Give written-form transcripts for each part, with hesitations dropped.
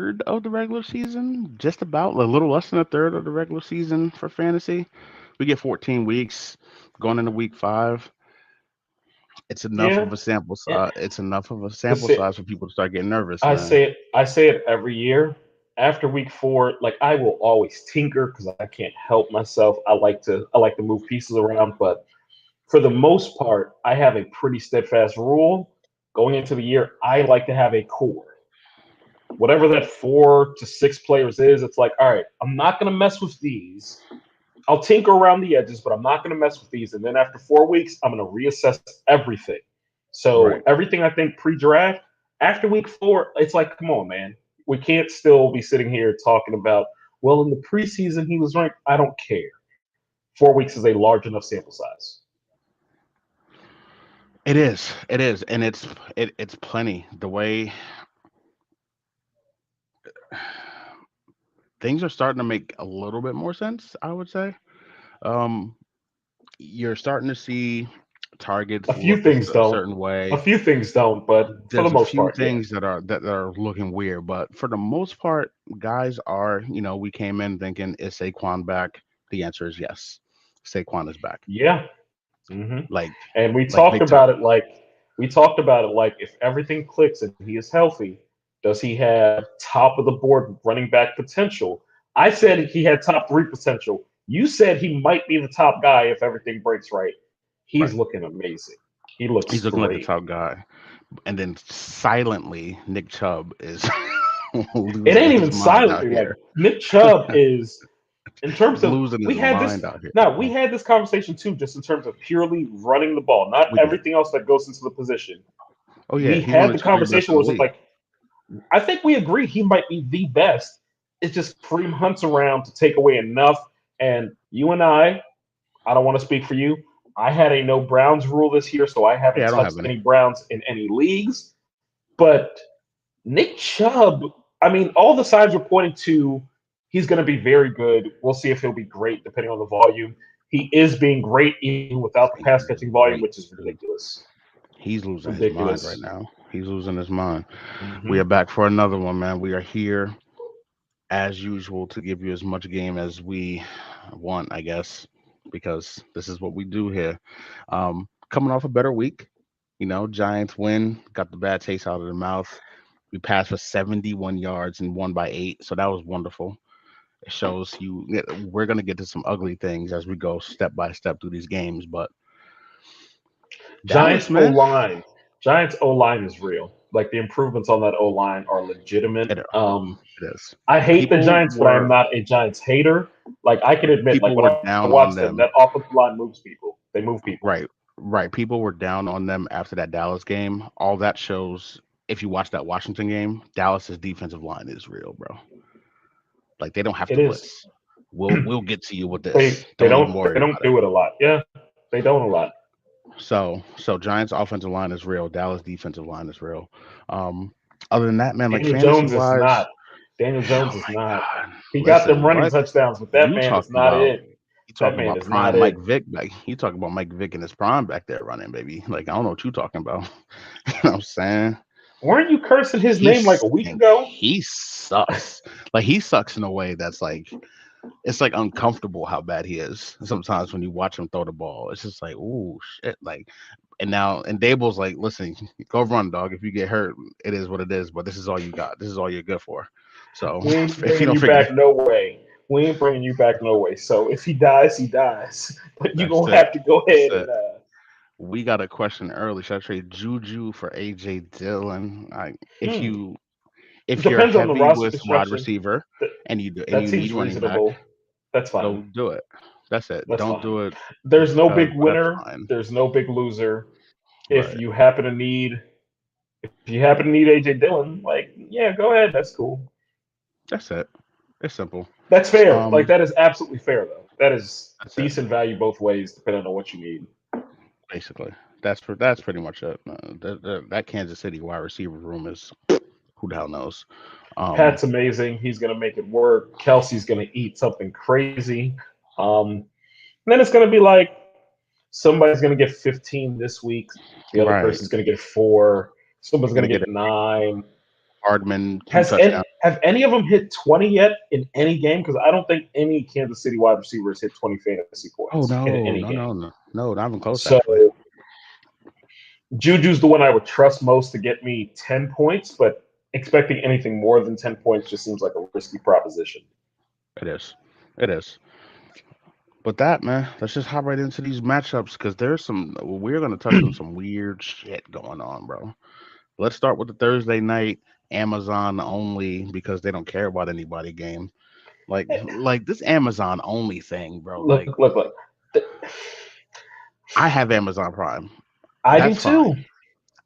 third of the regular season, just about a little less than a third of the regular season for fantasy. We get 14 weeks going into week 5. It's enough Yeah, of a sample yeah. size. It's enough of a sample It's it. size for people to start getting nervous, I man. say it. I say it every year. After week 4, like I will always tinker because I can't help myself. I like to move pieces around, but for the most part, I have a pretty steadfast rule going into the year. I like to have a core, whatever that 4 to 6 players is. It's like, all right, I'm not going to mess with these. I'll tinker around the edges, but I'm not going to mess with these. And then after 4 weeks, I'm going to reassess everything. So Right. everything I think pre-draft, after week 4, it's like, come on, man. We can't still be sitting here talking about, well, in the preseason he was ranked. I don't care. 4 weeks is a large enough sample size. It is. It is, and it's plenty. The way things are starting to make a little bit more sense, I would say. Um, you're starting to see A targets few look a, things a don't. certain A way. few things don't, but for the There's a most few part, yeah. things that are looking weird, but for the most part, guys are. We came in thinking, is Saquon back? The answer is yes. Saquon is back. Yeah. hmm Like And we like talked big about time. it like if everything clicks and he is healthy, does he have top of the board running back potential? I said he had top 3 potential. You said he might be the top guy if everything breaks right. He's Right. looking amazing. He looks He's looking like the great. top guy. And then silently, Nick Chubb is It losing ain't his even mind out silently like here. Nick Chubb is in terms of Losing his we had this mind out here, now we bro. had this conversation too, just in terms of purely running the ball, not We did. everything else that goes into the position. Oh yeah, We he's one had of the the two, three best conversation in where the it was league. like, I think we agreed he might be the best. It's just Kareem Hunt's around to take away enough. And you and I don't want to speak for you. I had a no Browns rule this year, so I Yeah, haven't I don't have touched any. any Browns in any leagues. But Nick Chubb, I mean, all the signs are pointing to he's going to be very good. We'll see if he'll be great depending on the volume. He is being great even without the pass Being catching volume, which great, is dude. ridiculous. He's losing his mind right Ridiculous. now. He's losing his mind. We hmm are back for another one, man. We are here as usual to give you as much game as we want, I guess, because this is what we do here. Coming off a better week, Giants win, got the bad taste out of the mouth. We passed for 71 yards and won by 8, so that was wonderful. It shows you we're gonna get to some ugly things as we go step by step through these games, but Dallas, Giants O man, line. Giants O line is real. Like the improvements on that O line are legitimate. it, it is. I hate the People Giants, but I am were not a Giants hater. Like I can admit, like people when were I watch down them, on that them. offensive line moves people. They move people. Right, right. People were down on them after that Dallas game. All that shows, if you watch that Washington game, Dallas's defensive line is real, bro. Like they don't have It to is. blitz. We'll get to you with they this. they Don't don't even they worry don't about it. do it a lot. Yeah, they don't a lot. So Giants offensive line is real. Dallas defensive line is real. Um, other than that, man, like Daniel fantasy Jones is wise, not. Daniel oh Jones is my not. god. He got them Listen, running what touchdowns, but that you man is talking not about? it. You That talking man about is not prime it. Mike Vick? Like you talking about Mike Vick in his prime back there running, baby. Like I don't know what you talking about. You know what I'm saying? Weren't you cursing his He name like a week stink. ago? He sucks. Like he sucks in a way that's like it's like uncomfortable how bad he is. Sometimes when you watch him throw the ball, it's just like, ooh, shit. Like, and Dable's like, listen, go run, dog. If you get hurt, it is what it is. But this is all you got. This is all you're good for. So We ain't if you bringing don't you figure, back no way. We ain't bringing you back no way. So if he dies, he dies. But you that's gonna it. have to go That's ahead and it. We got a question early. Should I trade Juju for AJ Dillon? If hmm. you if you're Depends on the heavy roster with wide construction. receiver That and that you need seems running back, reasonable. That's fine. go do it. That's it. That's Don't fine. do it There's just no big because, but that's winner. fine. There's no big loser. If Right. you happen to need if you happen to need AJ Dillon, like yeah, go ahead. That's cool. That's it. It's simple. That's fair. Like Um, that is absolutely fair though. That is that's it. decent value both ways, depending on what you need. Basically, that's pretty much it. That Kansas City wide receiver room is who the hell knows. Um, Pat's amazing. He's gonna make it work. Kelsey's gonna eat something crazy. And then it's gonna be like somebody's gonna get 15 this week. The other right. person's gonna get 4. Someone's You're gonna gonna get get a 9. Hardman two Has any, touchdowns Have any of them hit 20 yet in any game? Because I don't think any Kansas City wide receivers hit 20 fantasy Oh points in no, any no, game. no, no, no, not even close. So Actually, Juju's the one I would trust most to get me 10 points, but expecting anything more than 10 points just seems like a risky proposition. it is. It is. But that man, let's just hop right into these matchups because there's some. We're gonna touch on some weird shit going on, bro. Let's start with the Thursday night Amazon only because they don't care about anybody game. Like this Amazon only thing, bro. Like Look. I have Amazon Prime. I do That's fine. too.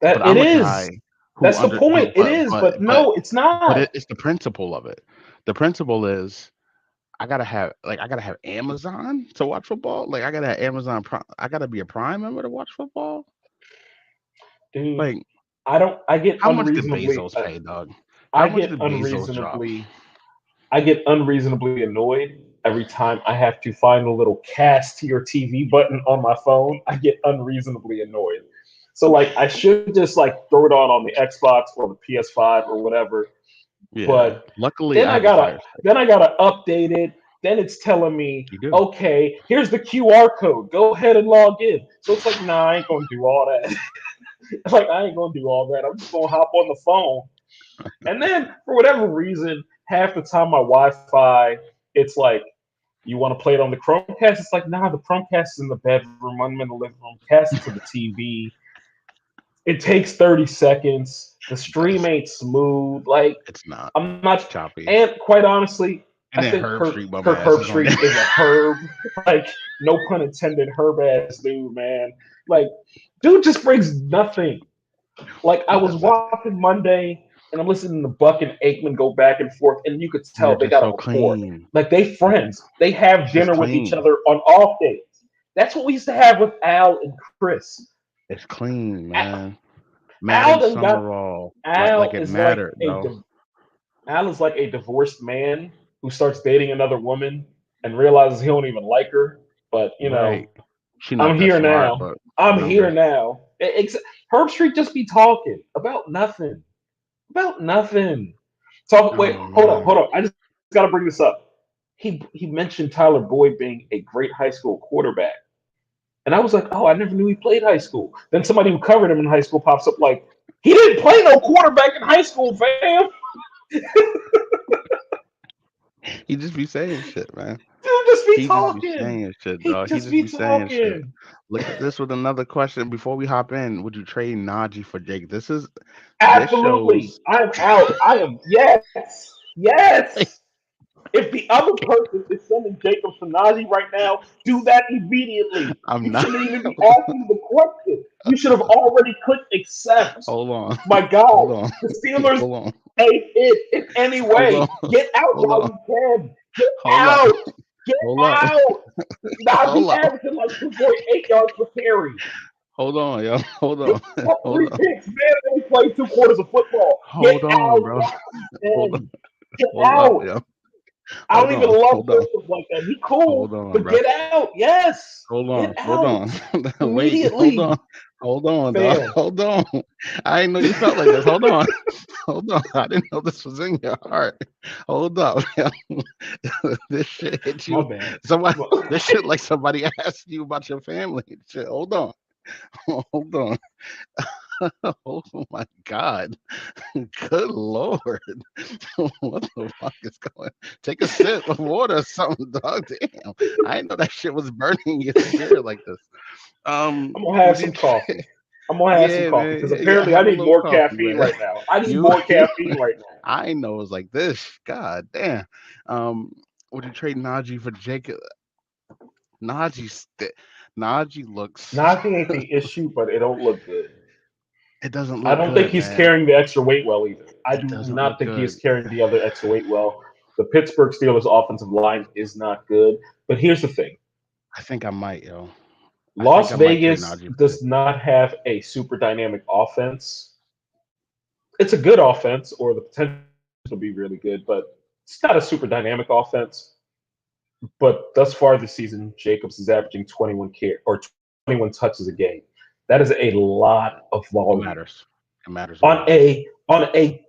But That it I'm a is. guy who That's the under point. who It is, but no, it's not. it's the principle of it. The principle is I gotta have Amazon to watch football. Like I gotta have Amazon Prime. I gotta be a Prime member to watch football. Dude, Like I don't. I get how much did unreasonably. Bezos pay, dog? How I much get did Bezos drop? unreasonably. I get unreasonably annoyed every time I have to find the little cast to your TV button on my phone. I get unreasonably annoyed. So like I should just like throw it on the Xbox or the PS5 or whatever. Yeah. But Luckily, then I I have a gotta Fire Stick. then I gotta update it. Then it's telling me, You do. okay, here's the QR code. Go ahead and log in. So it's like, nah, I ain't gonna do all that. Like I ain't gonna do all that. I'm just gonna hop on the phone. And then for whatever reason, half the time my Wi-Fi, it's like you want to play it on the Chromecast. It's like, nah, the Chromecast is in the bedroom. I'm in the living room. Cast it to the TV. It takes 30 seconds. The It does. stream ain't smooth. Like It's not. I'm It's not. choppy. And quite honestly, And I then think Herb Street bum Kirk ass Herb is on Street there. is a herb. Like no pun intended, herb ass dude, man. Like dude just brings nothing. Like I He was does it. watching Monday and I'm listening to Buck and Aikman go back and forth, and you could And they're tell they just got a so rapport. clean. Like they They're friends. They have just dinner with each clean. other on off days. That's what we used to have with Al and Chris. It's clean, Al, man. Al Madden done got Summerall, like Al it is like mattered, a bro. Al is like a divorced man who starts dating another woman and realizes he don't even like her. But Right. She not I'm that here smart, now. but I'm here whatever. now. Herb Street just be talking about nothing. About nothing. Talk. Wait, Oh hold man. on. I just got to bring this up. He mentioned Tyler Boyd being a great high school quarterback, and I was like, oh, I never knew he played high school. Then somebody who covered him in high school pops up like, he didn't play no quarterback in high school, fam. He just be saying shit, man. Dude, just be He just be talking. saying shit, He dog. He just just be be saying shit. talking. Look at this with another question before we hop in. Would you trade Najee for Jake? This Absolutely. shows I'm out. I am yes. Yes. If the other person is sending Jacob Sanaji right now, do that immediately. I'm You not. shouldn't even be asking the question. You should have already clicked accept. Hold on. My God, Hold on. the Steelers Hold on. hate it in any Hold way. on. Get out Hold while on. you can. Get Hold up. out. Get Hold up. out. Hold Najee up. averaging like 2.8 yards per carry. Hold on, yo. Hold He on. got Hold three on. picks. Man only played 2 quarters of football. Get Hold on, out bro. while you Hold on. can. Get Hold up, out. yo. I don't Hold even on. love Hold on. Joseph like that. He cool, Hold on, but bro. get out. Yes. Hold Get on. Hold out. on. Wait. Hold on. Immediately. Hold on, dog. Fam. Hold on. I didn't know you felt like this. Hold on. Hold on. I didn't know this was in your heart. Hold up. This shit hit My you. bad. Somebody. This shit like somebody asked you about your family. Shit. Hold on. Hold on. Oh my God. Good Lord. What the fuck is going? Take a sip of water or something, dog. Damn. I didn't know that shit was burning your spirit like this. I'm gonna have Would you some coffee. I'm gonna have some yeah, coffee because man. Yeah, apparently I have a need little more coffee, caffeine man. right now. I need You more caffeine right now. I know it was like this. God damn. Um, would you trade Najee for Jacob? Najee st- Najee looks Najee ain't the issue, but it don't look good. it doesn't I look don't think good, he's man. carrying the extra weight well either. I It do doesn't not look think he is good. carrying the other extra weight well. The Pittsburgh Steelers offensive line is not good. But here's the thing. I think I might, yo. I think Las I might trade Vegas Najee for does Jacob. not have a super dynamic offense. It's a good offense, or the potential to be really good, but it's not a super dynamic offense. But thus far this season, Jacobs is averaging 21 touches a game. That is a lot of It volume matters. It matters a on lot. a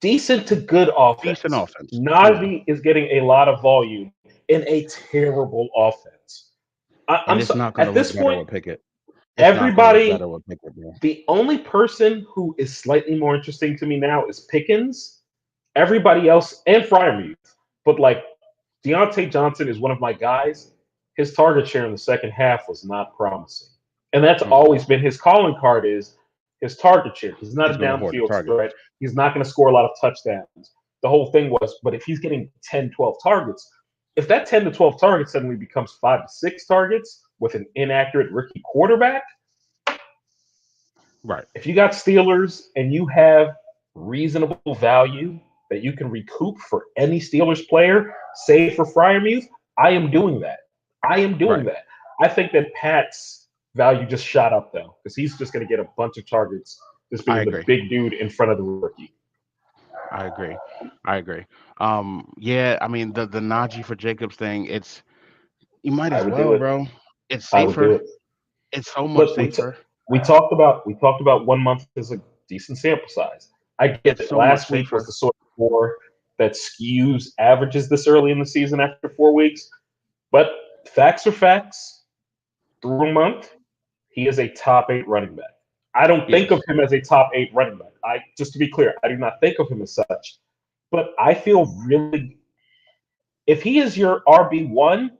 decent to good Decent offense. offense. Yeah. Najee is getting a lot of volume in a terrible offense. And I'm it's so not going at to look this better point, with Pickett. It's not going to look better everybody. with Pickett, bro. The only person who is slightly more interesting to me now is Pickens. Everybody else and Fryermuth, but like Deontay Johnson is one of my guys. His target share in the second half was not promising, and that's always been his calling card is his target share. He's not a He's going to hoard the downfield targets. threat. He's not going to score a lot of touchdowns. The whole thing was, but if he's getting 10, 12 targets, if that 10 to 12 targets suddenly becomes 5 to 6 targets with an inaccurate rookie quarterback, Right. if you got Steelers and you have reasonable value that you can recoup for any Steelers player, save for Fryermuth, I am doing that. I am doing Right. that. I think that Pat's value just shot up though, because he's just going to get a bunch of targets just I being the agree. big dude in front of the rookie. I agree. I agree. Yeah, I mean the Najee for Jacobs thing, it's you might I as would do well, it. bro. It's I would do safer. it. It's so much Look, safer. we talked about 1 month as a decent sample size. I get It's it. so much Last week was safer. the sort of war that skews averages this early in the season after 4 weeks. But facts are facts. Through a month, he is a top 8 running back. I don't think of Yes. him as a top 8 running back. I just to be clear, I do not think of him as such. But I feel really if he is your RB1,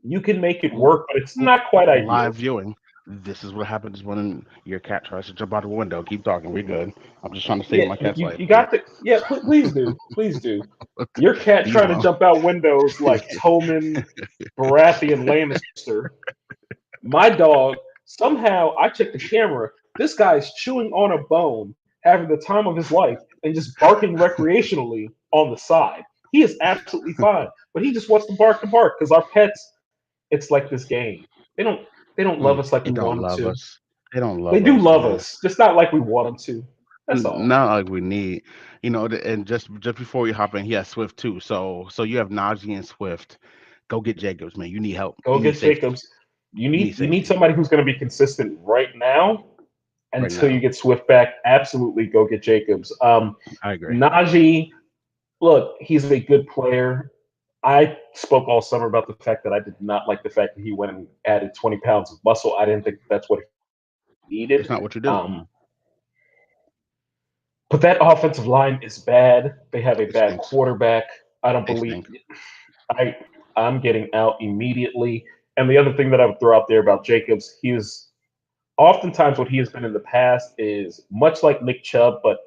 you can make it L- work, but it's not quite Live ideal. viewing. This is what happens when your cat tries to jump out the window. Keep talking. We're good. I'm just trying to save Yeah, my cat's life, you dude. got to. Yeah, please do, please do. Your cat trying to Demo. jump out windows like Toman, Baratheon Lannister. My dog, somehow I checked the camera. This guy's chewing on a bone, having the time of his life, and just barking recreationally on the side. He is absolutely fine, but he just wants to bark because our pets. It's like this game. They don't they don't love us like They we don't want them love to. us. They don't They love do us, love man. us, just not like we want them to. That's all. Not like we need, and just before we hop in, he has Swift too. So you have Najee and Swift. Go get Jacobs, man. You need help. Go You need get safety. Jacobs. You need You need safety somebody who's going to be consistent right now right until you now. get Swift back. Absolutely, go get Jacobs. I agree. Najee, look, he's a good player. I spoke all summer about the fact that I did not like the fact that he went and added 20 pounds of muscle. I didn't think that's what he needed. It's not what you do. Um, but that offensive line is bad. They have a It bad stinks. quarterback. I don't They believe stink. I I'm getting out immediately. And the other thing that I would throw out there about Jacobs, he is oftentimes what he has been in the past is much like Nick Chubb, but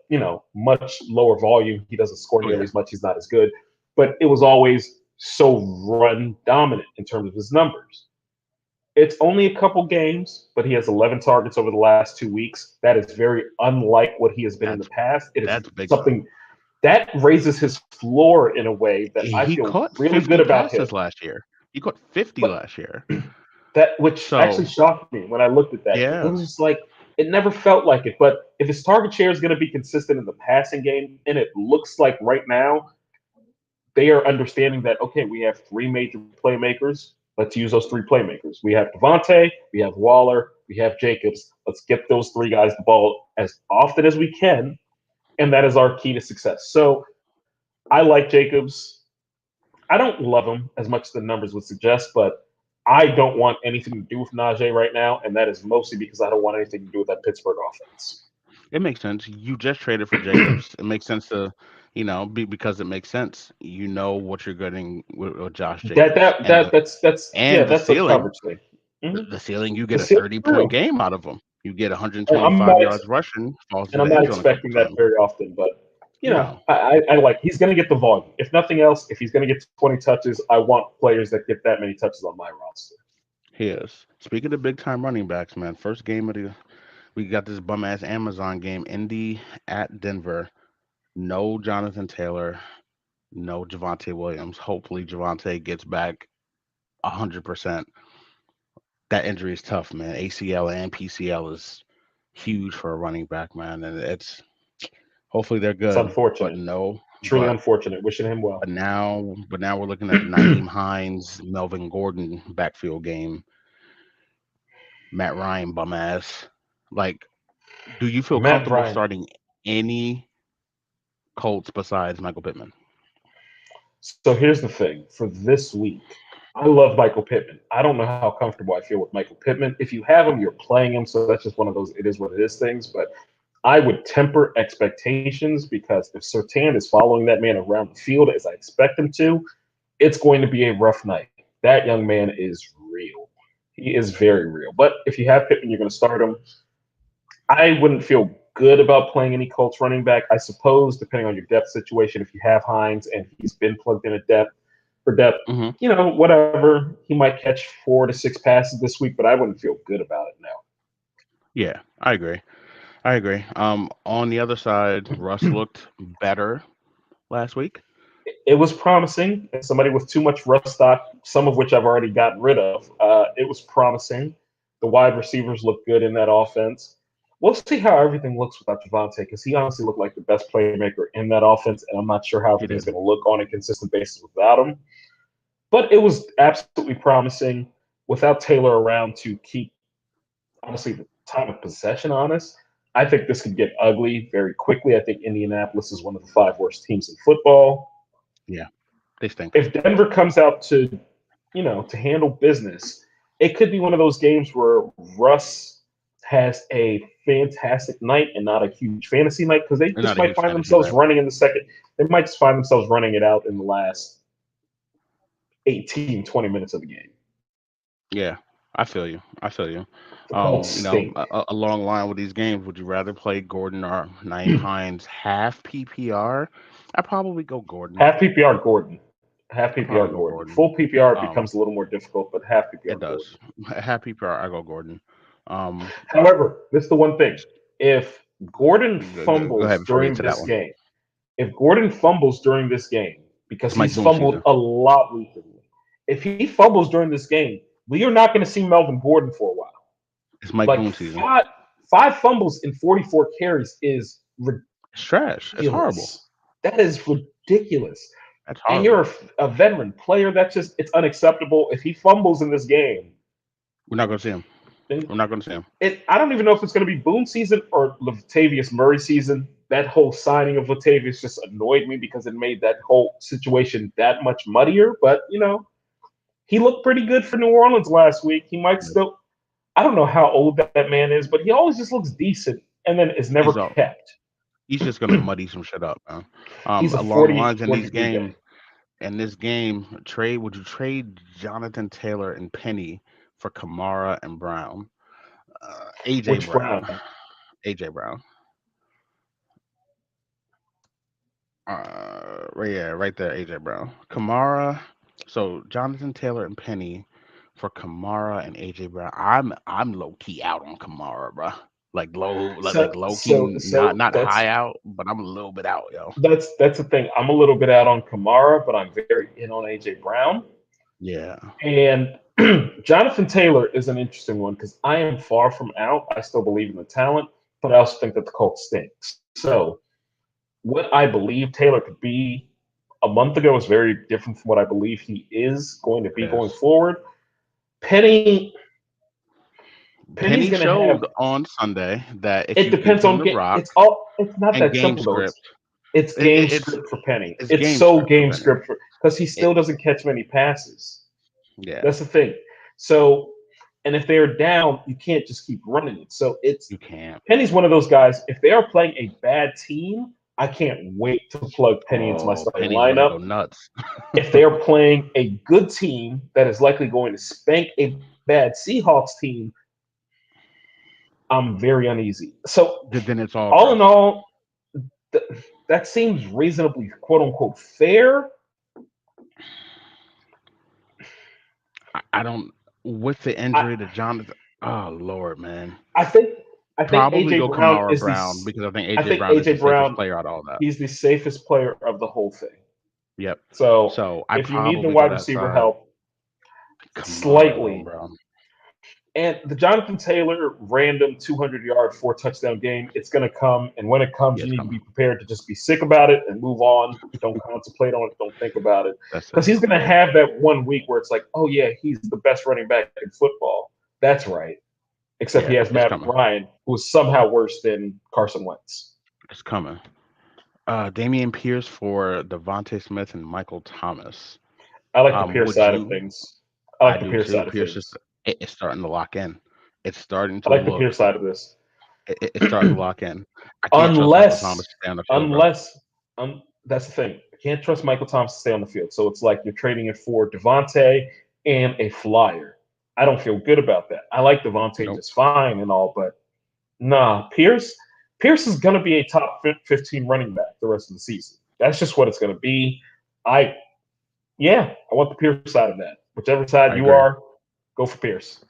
much lower volume. He doesn't score Oh nearly yeah, as much. He's not as good, but it was always so run dominant in terms of his numbers. It's only a couple games, but he has 11 targets over the last 2 weeks. That is very unlike what he has been in the that's past. It is that's big time. something that raises his floor in a way that I He feel caught really good 50 about him. passes last year. He caught 50 But last year. that which So actually shocked me when I looked at that. It yeah, was just like it never felt like it. But if his target share is going to be consistent in the passing game, and it looks like right now they are understanding that okay, we have 3 major playmakers. Let's use those 3 playmakers. We have Devontae, we have Waller, we have Jacobs. Let's get those 3 guys the ball as often as we can, and that is our key to success. So I like Jacobs. I don't love him as much as the numbers would suggest, but I don't want anything to do with Najee right now, and that is mostly because I don't want anything to do with that Pittsburgh offense. it makes sense. You just traded for Jacobs. It makes sense to, because it makes sense. You know what you're getting with Josh That Jacobs, that that that's yeah, the that's a ceiling. coverage thing. hmm The ceiling, you The get a ceiling's 30-point real. game out of him. You get I'm 125 not yards rushing, falls to and I'm the not end zone a couple expecting that times. very often, but No, I like he's going to get the volume. If nothing else, if he's going to get 20 touches, I want players that get that many touches on my roster. he is. Speaking of big time running backs, man, first game of the we got this bum ass Amazon game, Indy at Denver. No Jonathan Taylor, no Javante Williams. Hopefully Javante gets back 100%. That injury is tough, man. ACL and PCL is huge for a running back, man, and it's hopefully they're It's good, but unfortunate, no, truly but unfortunate. Wishing him well. but now we're looking at the Naeem Hines, Melvin Gordon backfield game. Matt Ryan bum ass. Like, do you feel Matt comfortable Bryant. starting any Colts besides Michael Pittman? So here's the thing for this week. I love Michael Pittman. I don't know how comfortable I feel with Michael Pittman. If you have him, you're playing him. So that's just one of those it is what it is things. But I would temper expectations because if Sertan is following that man around the field as I expect him to, it's going to be a rough night. That young man is real. He is very real. But if you have Pittman, you're going to start him. I wouldn't feel good about playing any Colts running back. I suppose, depending on your depth situation, if you have Hines and he's been plugged in at depth for depth, Hmm. whatever. He might catch 4 to 6 passes this week, but I wouldn't feel good about it now. Yeah, I agree. I agree. On the other side, Russ looked better last week. It was promising. As somebody with too much rough stock, some of which I've already gotten rid of, it was promising. The wide receivers look good in that offense. We'll see how everything looks without Javante because he honestly looked like the best playmaker in that offense, and I'm not sure how He everything's did. going to look on a consistent basis without him. But it was absolutely promising without Taylor around to keep, honestly, the time of possession honest. I think this could get ugly very quickly. I think Indianapolis is one of the 5 worst teams in football. Yeah, they stink. If Denver comes out to handle business, it could be one of those games where Russ has a fantastic night and not a huge fantasy night because they They're just not a might huge find fantasy themselves night. running in the second. They might just find themselves running it out in the last 18, 20 minutes of the game. Yeah, I feel you. I feel you. The Colts A, stink. a long line with these games. Would you rather play Gordon or Naeem Hines half PPR? I probably go Gordon. Half PPR Gordon. Half I PPR probably go Gordon. Gordon. Full PPR Um, becomes a little more difficult, but half PPR it Gordon. does. Half PPR, I go Gordon. Um, However, this is the one thing. If Gordon go ahead fumbles before we get during to that this one. game, if Gordon fumbles during this game, because It's Mike he's Boone fumbled season. a lot recently, if he fumbles during this game, we are not going to see Melvin Gordon for a while. It's Mike Like Boone season. five fumbles in 44 carries is It's trash. It's horrible. ridiculous. That is ridiculous. That's And horrible. you're a veteran player. That's just it's unacceptable. If he fumbles in this game, We're not going to see him. then We're not going to see him. I don't even know if it's going to be Boone season or Latavius Murray season. That whole signing of Latavius just annoyed me because it made that whole situation that much muddier. But he looked pretty good for New Orleans last week. He might still. I don't know how old that man is, but he always just looks decent and then is never He's all. kept. He's just going to muddy some shit up, man. He's a Along the 40, lines in 40 these degree games, day. in this game, trade would you trade Jonathan Taylor and Penny for Kamara and Brown? AJ Which Brown. Brown? AJ Brown. Right, yeah, right there, AJ Brown. Kamara. So Jonathan Taylor and Penny for Kamara and AJ Brown. I'm low key out on Kamara, bro. Like So low key, so so not that's high out, but I'm a little bit out, yo. that's the thing. I'm a little bit out on Kamara, but I'm very in on AJ Brown. Yeah, And Jonathan Taylor is an interesting one because I am far from out. I still believe in the talent, but I also think that the Colts stinks. So what I believe Taylor could be a month ago is very different from what I believe he is going to it be going is. forward. Penny Penny's Penny going to have. showed on Sunday that if It you give depends him on the game. rock It's not and that game simple though. script, It's game it's script for Penny. it's It's game so script for game Penny. script for because he It, still doesn't catch many passes. yeah, That's the thing. So, and if they're down, you can't just keep running it. So it's you can't. Penny's one of those guys. If they are playing a bad team, I can't wait to plug Penny into my Oh, starting Penny's gonna lineup. go nuts. If they are playing a good team that is likely going to spank a bad Seahawks team, I'm very uneasy. So, Then it's all all in Russ. all, th- that seems reasonably quote unquote fair. I don't with the I, injury to Jonathan. Oh Lord, man. I think I think Probably AJ go Brown Kamara is the Brown because I think I AJ think Brown is AJ the safest Brown player out of all that. he's the safest player of the whole thing. Yep. So So I if you need the probably go wide that receiver side. help Kamara though, slightly, bro. and the Jonathan Taylor random 200-yard 4 touchdown game, it's going to come, and when it comes, Yeah, you it's need to coming. be prepared to just be sick about it and move on. Don't contemplate on it. Don't think about it That's because it. he's going to have that one week where it's like, oh yeah, he's the best running back in football. That's right. Except he Yeah, has it's Matt coming. Ryan, who is somehow worse than Carson Wentz. It's coming. Damian Pierce for Devontae Smith and Michael Thomas. I like the Pierce Would side of you? things. I I like the do Pierce too. side of Pierce is things. it's starting to lock in. It's starting I to like the Pierce look. side of this. It's starting to lock in. I can't trust Michael Thomas unless to stay on the field, bro. unless that's the thing. I can't trust Michael Thomas to stay on the field. So it's like you're trading it for Devontae and a flyer. I don't feel good about that. I like Devontae Nope. just fine and all, but nah, Pierce is gonna be a top 15 running back the rest of the season. That's just what it's gonna be. I Yeah, I want the Pierce side of that. Whichever side I you agree. are, go for Pierce.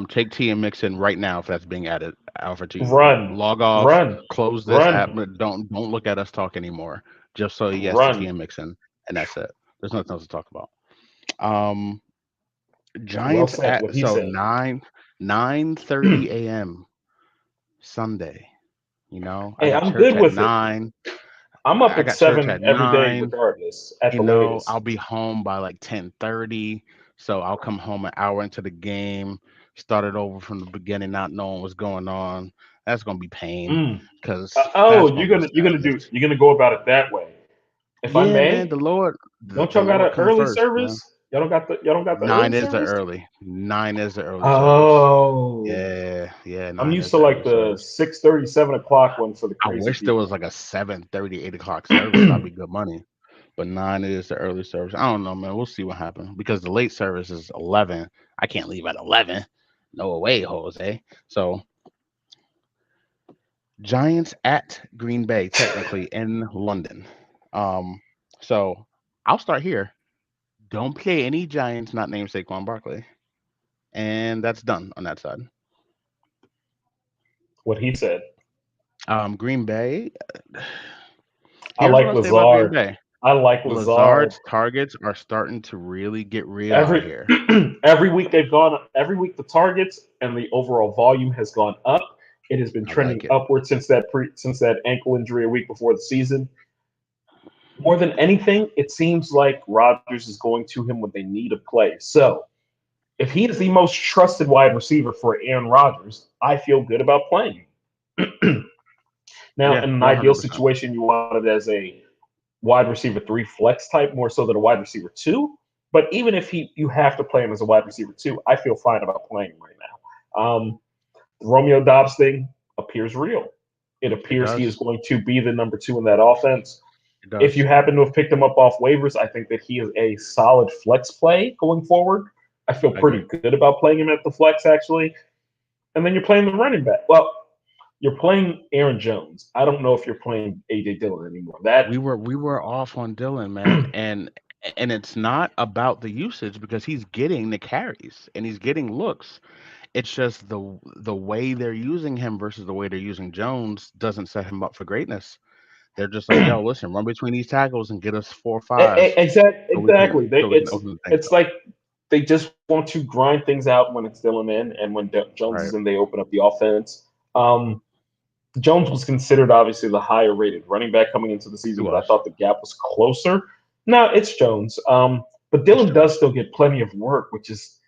Take T and mix in right now if that's being added. Alfred T. Run, Log off, run, close this app, run, but don't look at us talk anymore. Just so he gets the T run. and mix in, and that's it. There's nothing else to talk about. Um, Well Giants said. at What he so said. 9:30 a.m. Sunday. I Hey, got I'm church good at with it. 9. I'm up I at got church 7 at every day, 9. regardless, at the latest. I'll be home by like 10:30. So I'll come home an hour into the game, start it over from the beginning, not knowing what's going on. That's gonna be pain Mm. because that's Oh, gonna be sadness. you're gonna go about it that way. If I Yeah, man, may, the Lord, don't the y'all got Lord an come early first, man. service? Y'all don't got the early 9 is the service? early. 9 is the early service. Oh, Yeah, yeah, I'm 9 used is to the like early the service. 6:30, 7 o'clock one for the I crazy wish there was people. like a 7:30, 8 o'clock service. That'd be good money. But 9 is the early service. I don't know, man. We'll see what happens because the late service is 11. I can't leave at 11. No way, Jose. So Giants at Green Bay, technically in London. Um, so I'll start here. Don't play any Giants not named Saquon Barkley, and that's done on that side. What he said. Green Bay. I Here's what like I'll say about Green Lazard. Bay. I like Lazard. Lazard's targets are starting to really get real out Every here. every week they've gone. Every week the targets and the overall volume has gone up. It has been I trending like it. upward since that ankle injury a week before the season. More than anything, it seems like Rodgers is going to him when they need a play. So if he is the most trusted wide receiver for Aaron Rodgers, I feel good about playing him. Now, Yeah, in an ideal 100%. situation, you want it as a wide receiver three flex type more so than a wide receiver two. But even if you have to play him as a wide receiver two, I feel fine about playing him right now. The Romeo Dobbs thing appears real. It It appears he is does. going to be the number two in that offense. It If does. you happen to have picked him up off waivers, I think that he is a solid flex play going forward. I feel I pretty agree. good about playing him at the flex actually. And then you're playing the running back. Well, you're playing Aaron Jones. I don't know if you're playing AJ Dillon anymore. That We were off on Dylan, man, and it's not about the usage because he's getting the carries and he's getting looks. It's just the way they're using him versus the way they're using Jones doesn't set him up for greatness. They're just like, yo, listen, run between these tackles and get us 4 or 5 exactly. so we can open things It's up. like they just want to grind things out when it's Dillon in, and when Jones is Right. in, they open up the offense. Jones was considered obviously the higher rated running back coming into the He season, but I was. thought the gap was closer. No, it's Jones. But It's Dillon Jones. does still get plenty of work, which is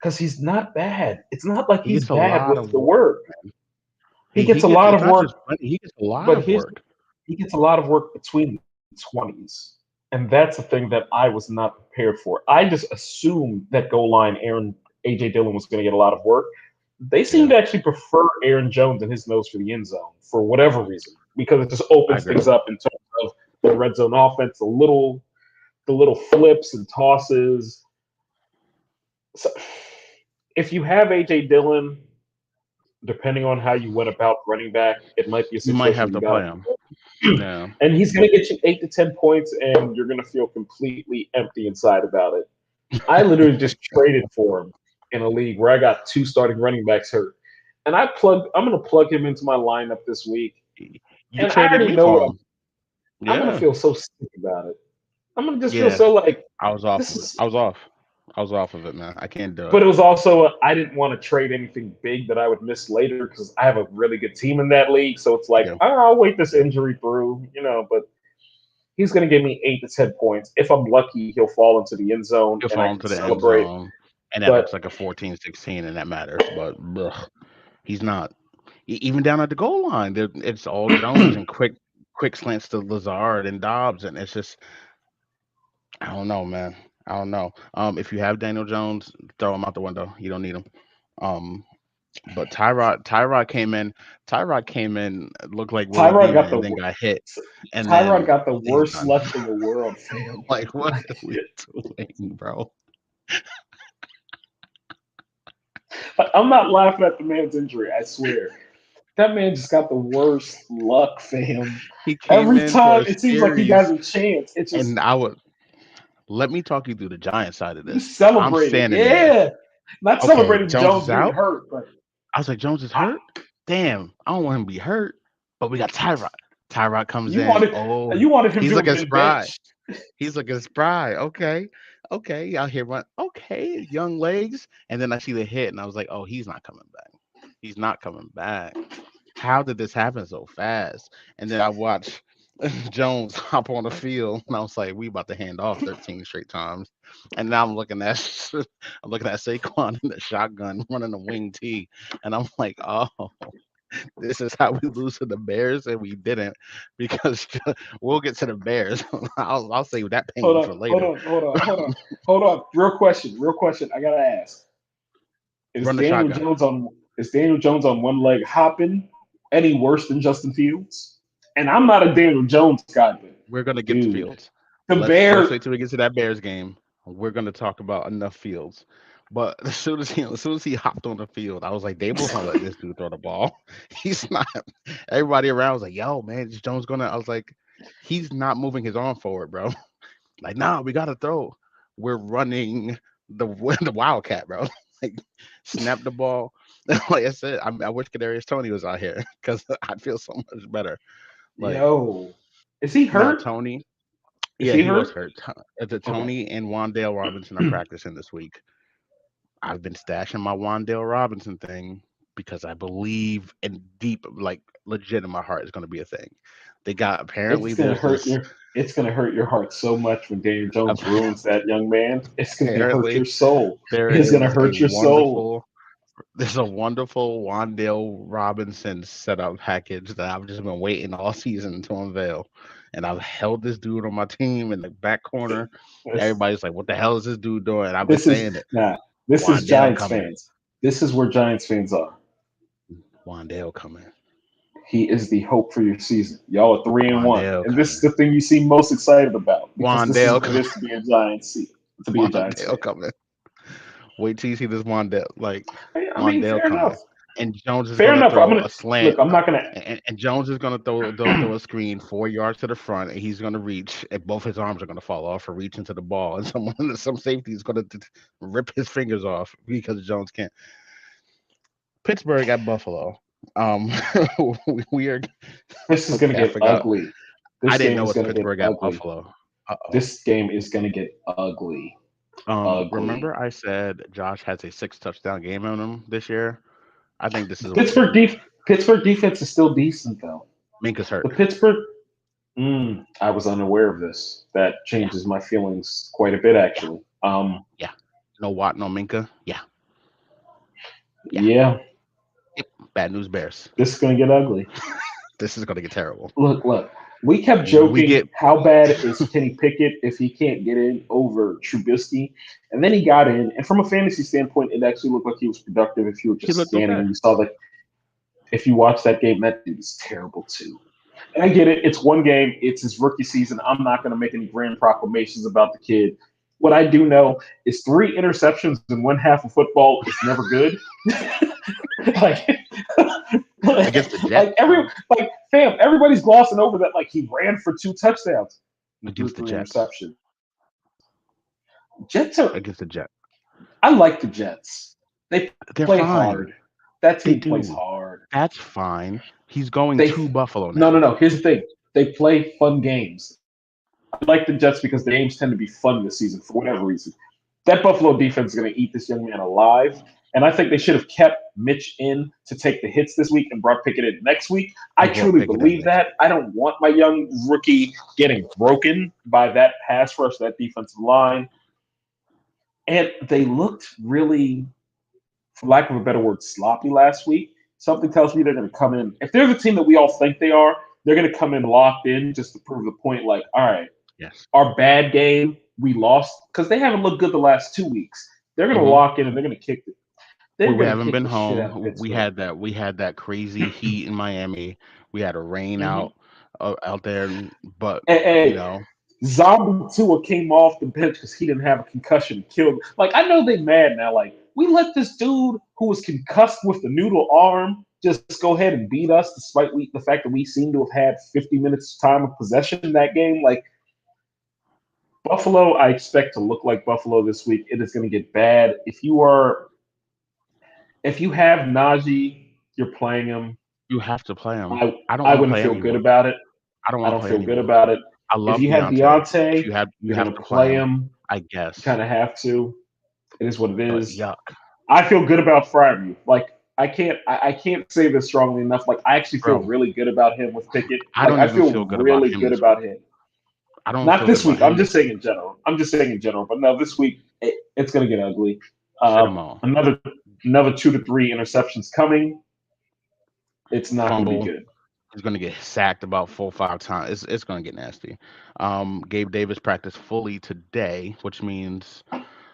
because he's not bad. It's not like He he's gets a bad lot with of the work, work. man. He He gets a gets lot it's of not work, just plenty, he gets a lot but of work. he gets a lot of work between the 20s. And that's the thing that I was not prepared for. I just assumed that goal line Aaron AJ Dillon was going to get a lot of work. They seem Yeah, to actually prefer Aaron Jones and his nose for the end zone for whatever reason, because it just I opens agree. things up in terms of the red zone offense, the little flips and tosses. So if you have AJ Dillon, depending on how you went about running back, it might be a You might situation have where you to got play him. to. Yeah. And he's going to get you 8 to 10 points, and you're going to feel completely empty inside about it. I literally just traded for him in a league where I got two starting running backs hurt, and I'm going to plug him into my lineup this week, You and I traded already me know for what him. I'm going to Yeah. feel so sick about it. I'm going to just feel Yeah. so like I was off this of it. is. I was off. I was off of it, man. I can't do it. But it was also I didn't want to trade anything big that I would miss later because I have a really good team in that league. So it's like, Yeah. oh, I'll wait this Yeah. injury through, But he's going to give me 8 to 10 points. If I'm lucky, he'll fall into the end zone He'll and I fall can into the end celebrate. zone, and that But looks like a 14-16, and that matters. But ugh, he's not. Even down at the goal line, it's all Jones and quick. quick slants to Lazard and Dobbs, and it's just I don't know, man. I don't know. If you have Daniel Jones, throw him out the window. You don't need him. Um, but Tyrod came in, looked like Willie Tyrod Beeman, got and the then got hit, and Tyrod then got the he's worst done. luck in the world, fam. Like, what Like, are we doing, bro? I'm not laughing at the man's injury. I swear, that man just got the worst luck, fam. He came Every in for time a it seems like he has series, a chance, it's and just I would let me talk you through the Giant side of he's this. I'm celebrating. standing there. Yeah, not Okay, celebrating Jones is Jones being out. hurt, but I was like, Jones is I, hurt. Damn, I don't want him to be hurt. But we got Tyrod. Tyrod comes you in. wanted Oh, you wanted him he's to have looking been spry. benched. He's looking spry. Okay. Okay. Out here run. Okay. Young legs. And then I see the hit and I was like, oh, he's not coming back. He's not coming back. How did this happen so fast? And then I watched Jones hop on the field and I was like, we about to hand off 13 straight times. And now I'm looking at I'm looking at Saquon in the shotgun running a wing T. And I'm like, oh, this is how we lose to the Bears, and we didn't because we'll get to the Bears. I'll save that Hold pain on, for hold later. on, hold on, hold on, hold on. Real question. I gotta ask: Is Run the Daniel shotgun. Jones on? Is Daniel Jones on one leg hopping any worse than Justin Fields? And I'm not a Daniel Jones guy, but We're gonna get to dude, Fields. the Let's Bears. wait till we get to that Bears game. We're gonna talk about enough Fields. But as soon as he hopped on the field, I was like, Dable's not letting this dude throw the ball. He's not. Everybody around was like, Yo, man, is Jones gonna? I was like, he's not moving his arm forward, bro. Like, nah, we gotta throw. We're running the the Wildcat, bro. Like, snap the ball. Like I said, I wish Kadarius Tony was out here because I'd feel so much better. Like Yo, is he now, hurt? Tony. Is Yeah, he he was hurt? hurt. The Okay. Tony and Wandale Robinson are practicing this week. I've been stashing my Wandale Robinson thing because I believe in deep, like legit in my heart, is going to be a thing. They got It's apparently gonna there's hurt this your. It's gonna hurt your heart so much when Daniel Jones ruins that young man. It's gonna hurt apparently your soul. there It is gonna is a hurt your soul. wonderful there's a wonderful Wandale Robinson setup package that I've just been waiting all season to unveil. And I've held this dude on my team in the back corner. This, Everybody's like, what the hell is this dude doing? And I've been this is saying it. nah. This is Wandale Giants coming. fans. This is where Giants fans are. Wandale coming. He is the hope for your season. Y'all are 3-1, Wandale and this is coming. the thing you seem most excited about because this is Wandale what it coming. is to be a Giants season, to be a Giants Wandale fan. coming. Wait till you see this Wandale. Like, I mean, Wandale fair coming. enough. And Jones is Fair going to enough. I'm throw gonna a slant. look. I'm not gonna. And Jones is going to throw a screen 4 yards to the front, and he's going to reach, and both his arms are going to fall off for reaching to the ball, and some safety is going to rip his fingers off because Jones can't. Pittsburgh at Buffalo. Um, we are This is gonna okay. I get forgot. ugly. I This didn't game know is it's gonna get Pittsburgh at ugly. Buffalo. Uh oh. This game is gonna get ugly. Ugly. Remember I said Josh has a 6 touchdown game on him this year. I think this is what it's Pittsburgh gonna be. def- Pittsburgh defense is still decent though. Minka's The hurt. Pittsburgh. I was unaware of this. That Yeah, changes my feelings quite a bit, yeah, actually. yeah. No Watt, no Minka. Yeah, yeah. Yeah, Yep. Bad news bears. this is gonna get ugly. This is gonna get terrible. Look. We kept We joking get how bad is Kenny Pickett if he can't get in over Trubisky, and then he got in. And from a fantasy standpoint, it actually looked like he was productive. If you were he just looked scanning okay. and you saw that, if you watched that game, that dude is terrible too. And I get it. It's one game. It's his rookie season. I'm not going to make any grand proclamations about the kid. What I do know is 3 interceptions in one half of football is never good. like, Against the Jets, like every like fam, everybody's glossing over that. Like he ran for 2 touchdowns. He threw against the three Jets, interceptions. Jets are. against the Jets. I like the Jets. They They're play fine. hard. That They team plays do. hard. That's fine. He's going They to Buffalo no. now. No. Here's the thing. They play fun games. I like the Jets because the games tend to be fun this season for whatever reason. That Buffalo defense is going to eat this young man alive. And I think they should have kept Mitch in to take the hits this week and brought Pickett in next week. I They brought truly Pickett in believe next. that. I don't want my young rookie getting broken by that pass rush, that defensive line. And they looked really, for lack of a better word, sloppy last week. Something tells me they're going to come in. If they're the team that we all think they are, they're going to come in locked in just to prove the point. Like, all right, Yes. our bad game, we lost because they haven't looked good the last 2 weeks. They're going to Hmm. lock in and they're going to kick it. They're We going to haven't kick been the shit out of home. Pittsburgh. We had that crazy heat in Miami. We had a rain Mm-hmm. out there, but you Hey, know, Zombie Tua came off the bench because he didn't have a concussion and killed. Like, I know they mad now. Like, we let this dude who was concussed with the noodle arm just go ahead and beat us, despite the fact that we seem to have had 50 minutes time of possession in that game. Like, Buffalo, I expect to look like Buffalo this week. It is going to get bad. If you have Najee, you're playing him. you have to play him. I I don't I want to wouldn't play feel good anyone. about it. I don't I want to don't play feel good anyone. about it. I If love you have Deontay. If Deontay, you you're have going to to play play him, him. I You guess. kind of have to. It is what it But is. yuck, I feel good about Fryermuth. Like I can't say this strongly enough. Like I actually feel bro. really good about him with Pickett. I Like don't I even feel feel good about really him good this week. about him. I don't Not feel good this about week. him I'm this just saying week. in general. I'm just saying in general. But no, this week it's going to get ugly. Sit him all. Another 2 to 3 interceptions coming. It's not going to be Fumble. good. He's gonna get sacked about 4 or 5 times. It's gonna get nasty. Gabe Davis practiced fully today, which means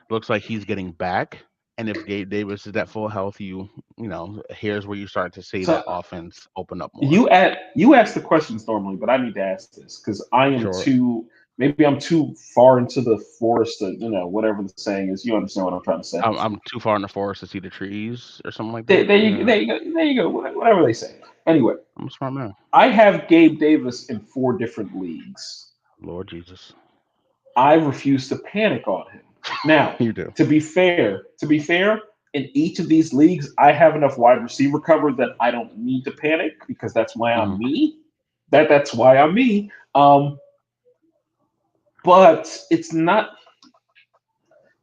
looks like he's getting back. And if Gabe Davis is at full health, here's where you start to see that So offense open up more. you ask the questions normally, but I need to ask this because I am Sure. too maybe I'm too far into the forest to whatever the saying is. You understand what I'm trying to say? I'm too far in the forest to see the trees or something like There, that. there you Yeah, there you go there you go whatever they say. Anyway, I'm a smart man. I have Gabe Davis in 4 different leagues. Lord Jesus, I refuse to panic on him. Now, you do. to be fair, in each of these leagues, I have enough wide receiver cover that I don't need to panic because that's why I'm Hmm. me. That's why I'm me. But it's not.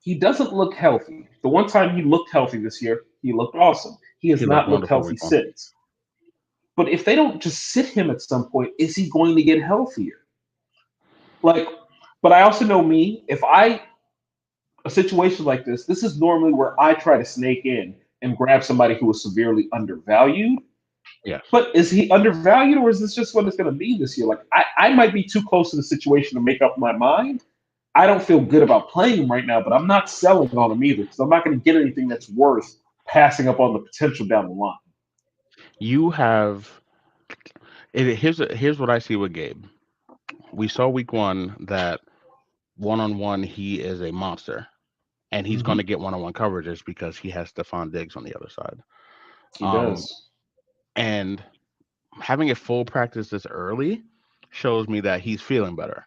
He doesn't look healthy. The one time he looked healthy this year, he looked awesome. He has He looked not looked wonderful healthy week 1. since. But if they don't just sit him at some point, is he going to get healthier? Like, but I also know me. If I a situation like this is normally where I try to snake in and grab somebody who is severely undervalued. Yes. But is he undervalued or is this just what it's going to be this year? Like, I might be too close to the situation to make up my mind. I don't feel good about playing him right now, but I'm not selling on him either because I'm not going to get anything that's worth passing up on the potential down the line. You have here's what I see with Gabe. We saw week 1 that one-on-one he is a monster, and he's going Mm-hmm. to get one-on-one coverages because he has Stephon Diggs on the other side. He Um, does. and having a full practice this early shows me that he's feeling better.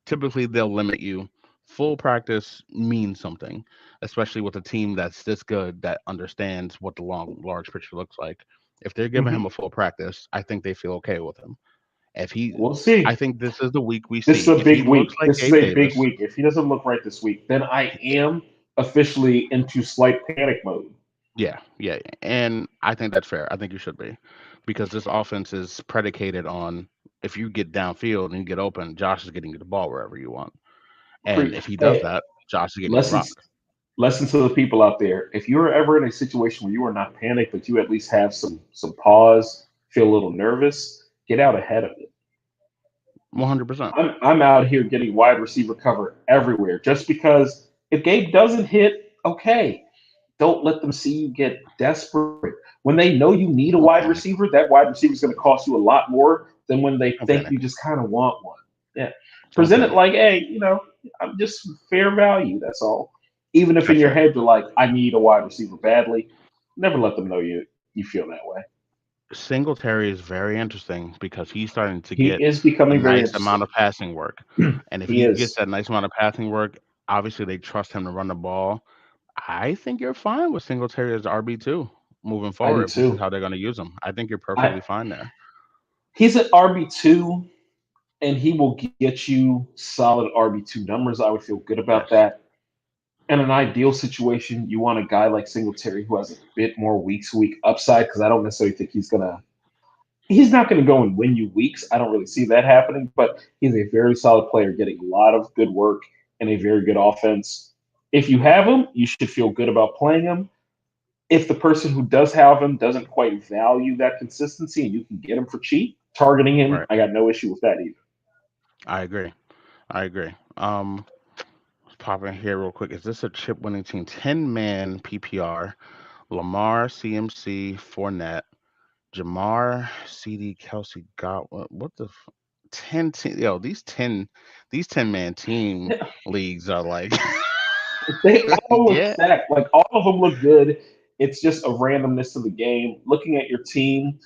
Typically, they'll limit you. Full practice means something, especially with a team that's this good that understands what the large picture looks like. If they're giving him Mm-hmm. a full practice, I think they feel okay with him. If he, We'll see. I think this is the week we This is see. a If he big looks week. like This is Gabe a big Davis, week. If he doesn't look right this week, then I am officially into slight panic mode. yeah, and I think that's fair. I think you should be, because this offense is predicated on if you get downfield and you get open, Josh is getting you the ball wherever you want, and if he does Hey, that, Josh is getting you the rock. lessons lessons to the people out there. If you're ever in a situation where you are not panicked, but you at least have some pause, feel a little nervous, get out ahead of it. 100%. I'm out here getting wide receiver cover everywhere just because if Gabe doesn't hit, okay, don't let them see you get desperate. When they know you need a Don't wide panic. receiver, that wide receiver is going to cost you a lot more than when they Don't think panic. you just kind of want one. Yeah. Don't Present it panic. like, hey, I'm just fair value. That's all. Even if in That's your it. head you're like, I need a wide receiver badly, never let them know you feel that way. Singletary is very interesting because he's starting to He get is a becoming very nice amount interesting. of passing work. And if He he gets is. that nice amount of passing work, obviously they trust him to run the ball. I think you're fine with Singletary as RB2 moving I do forward if this is too. how they're going to use him. I think you're I perfectly fine there. He's an RB2 and he will get you solid RB2 numbers. I would feel good about Yes. that. In an ideal situation, you want a guy like Singletary who has a bit more week to week upside because I don't necessarily think he's not gonna go and win you weeks. I don't really see that happening, but he's a very solid player getting a lot of good work and a very good offense. If you have him, you should feel good about playing him. If the person who does have him doesn't quite value that consistency and you can get him for cheap, targeting him, Right. I got no issue with that either. I agree. I agree. Let's pop in here real quick. Is this a chip winning team? 10-man PPR. Lamar, CMC, Fournette, Jamar, CD, Kelsey, Godwin. What the 10 team? Yo, these 10-man team leagues are like, They all look yeah, stacked. Like all of them look good. It's just a randomness of the game. Looking at your team,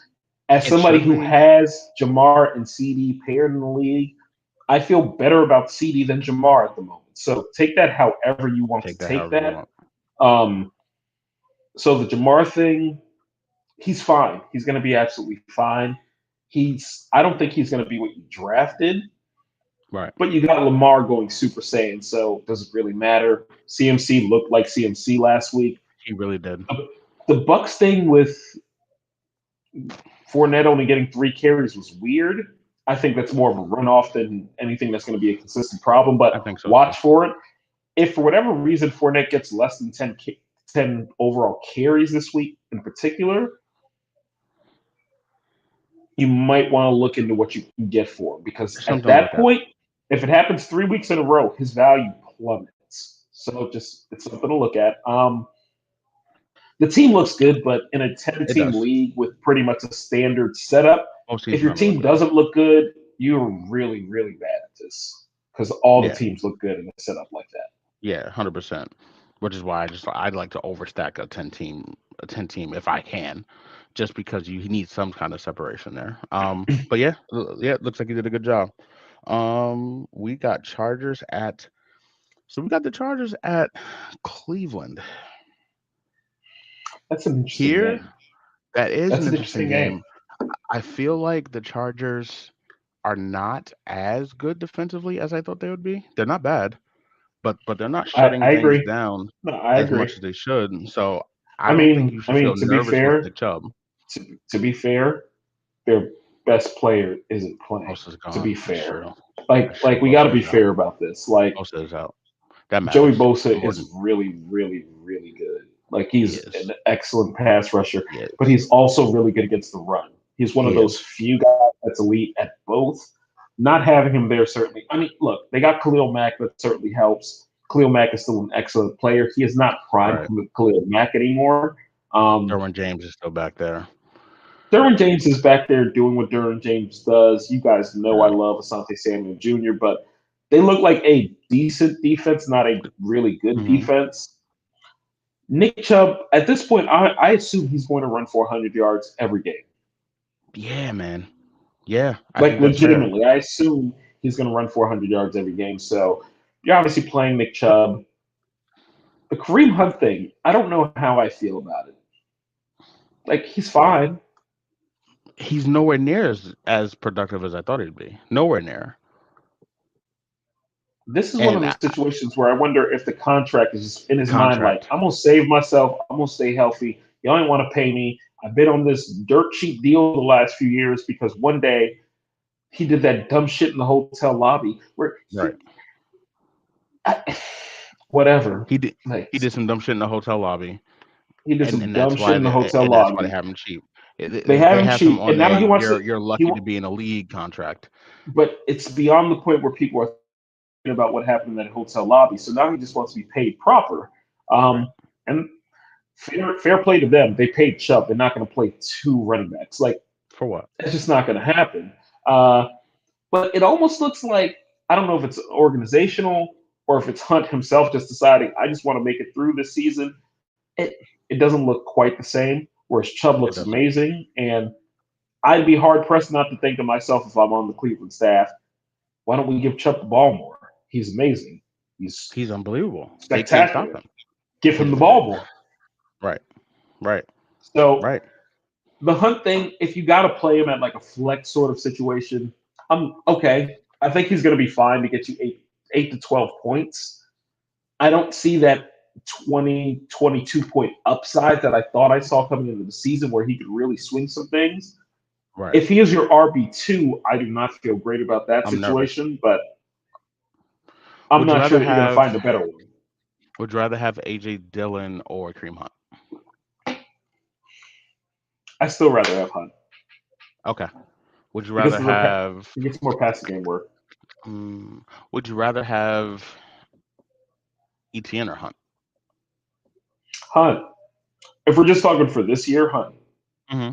as it somebody should who be. has Jamar and CD paired in the league, I feel better about CD than Jamar at the moment. So take that however you want to Take that take however you that. want. Um, so the Jamar thing, he's fine. He's going to be absolutely fine. I don't think he's going to be what you drafted, Right. but you got Lamar going Super Saiyan, so does it really matter? CMC looked like CMC last week. He really did. The Bucks thing with Fournette only getting 3 carries was weird. I think that's more of a runoff than anything that's going to be a consistent problem. But I think so too. watch for it. If for whatever reason Fournette gets less than 10 overall carries this week in particular, you might want to look into what you can get for him because There's at something to that look at. point, if it happens 3 weeks in a row, his value plummets. So just it's something to look at. The team looks good, but in a 10 It team does. league with pretty much a standard setup, Most if seasons your never look team good. doesn't look good, you're really, really bad at this because all the Yeah. teams look good in a setup like that. Yeah, 100%. Which is why I'd like to overstack a 10 team if I can, just because you need some kind of separation there. But yeah, yeah, it looks like you did a good job. We got Chargers at so we got the Chargers at Cleveland. That's an interesting Here, game. that is That's an an interesting interesting game. game. I feel like the Chargers are not as good defensively as I thought they would be. They're not bad, but they're not shutting I things agree. down No, I as agree. much as they should. So I don't think you I should feel mean, to be nervous with fair, Nick Chubb. to be fair, their best player isn't playing. Most is To be gone. That's fair, true. That's like true. we got to Bosa be is out. fair about this. Like Bosa is out. That Joey matters Bosa more is than really, really, really good. Like he he's is. an excellent pass rusher, He but is. he's also really good against the run. He's one of He those is. few guys that's elite at both. Not having him there certainly. I mean, look, they got Khalil Mack, that certainly helps. Khalil Mack is still an excellent player. He is not prime Right. Khalil Mack anymore. Derwin James is still back there. Derwin James is back there doing what Derwin James does. You guys know I Right. love Asante Samuel Jr., but they look like a decent defense, not a really good Hmm. defense. Nick Chubb, at this point, I assume he's going to run 400 yards every game. Yeah, man. Yeah, I Like, think that's fair. legitimately, I assume he's going to run 400 yards every game. So you're obviously playing Nick Chubb. The Kareem Hunt thing, I don't know how I feel about it. Like, he's fine. He's nowhere near as productive as I thought he'd be. Nowhere near. This is one of And the situations where I wonder if the contract is just in his mind, like, contract. I'm gonna save myself, I'm gonna stay healthy. Y'all ain't want to pay me. I've been on this dirt cheap deal the last few years because one day he did that dumb shit in the hotel lobby where Right. I, whatever. He did. Like He did some dumb shit in the hotel lobby, he did and some and dumb that's shit why in the they hotel and that's why they lobby. have him cheap. They have They him have him cheap, on and now a he wants to. you're He, lucky to be in a league contract. but it's beyond the point where people are thinking about what happened in that hotel lobby. So now he just wants to be paid proper. Right. And fair play to them. They paid Chubb. They're not going to play two running backs. Like For what? that's just not going to happen. Uh, but it almost looks like I don't know if it's organizational or if it's Hunt himself just deciding I just want to make it through this season. It doesn't look quite the same. Whereas Chubb It looks doesn't. amazing, and I'd be hard pressed not to think to myself if I'm on the Cleveland staff, why don't we give Chubb the ball more? He's amazing. He's He's unbelievable. They can't stop spectacular. him. Give him He's the ball more. right. Right. So Right. the Hunt thing, if you got to play him at like a flex sort of situation, I'm okay. I think he's going to be fine to get you 8 to 12 points. I don't see that 20, 22 point upside that I thought I saw coming into the season where he could really swing some things. Right. If he is your RB2, I do not feel great about that I'm nervous. situation, but I'm Would you not sure rather that you're going to have find a better one. would you rather have AJ Dillon or Kareem Hunt? I still rather have Hunt. Okay. Would you because rather have? he gets more passing game work. mm, would you rather have ETN or Hunt? Hunt. If we're just talking for this year, Hunt. hmm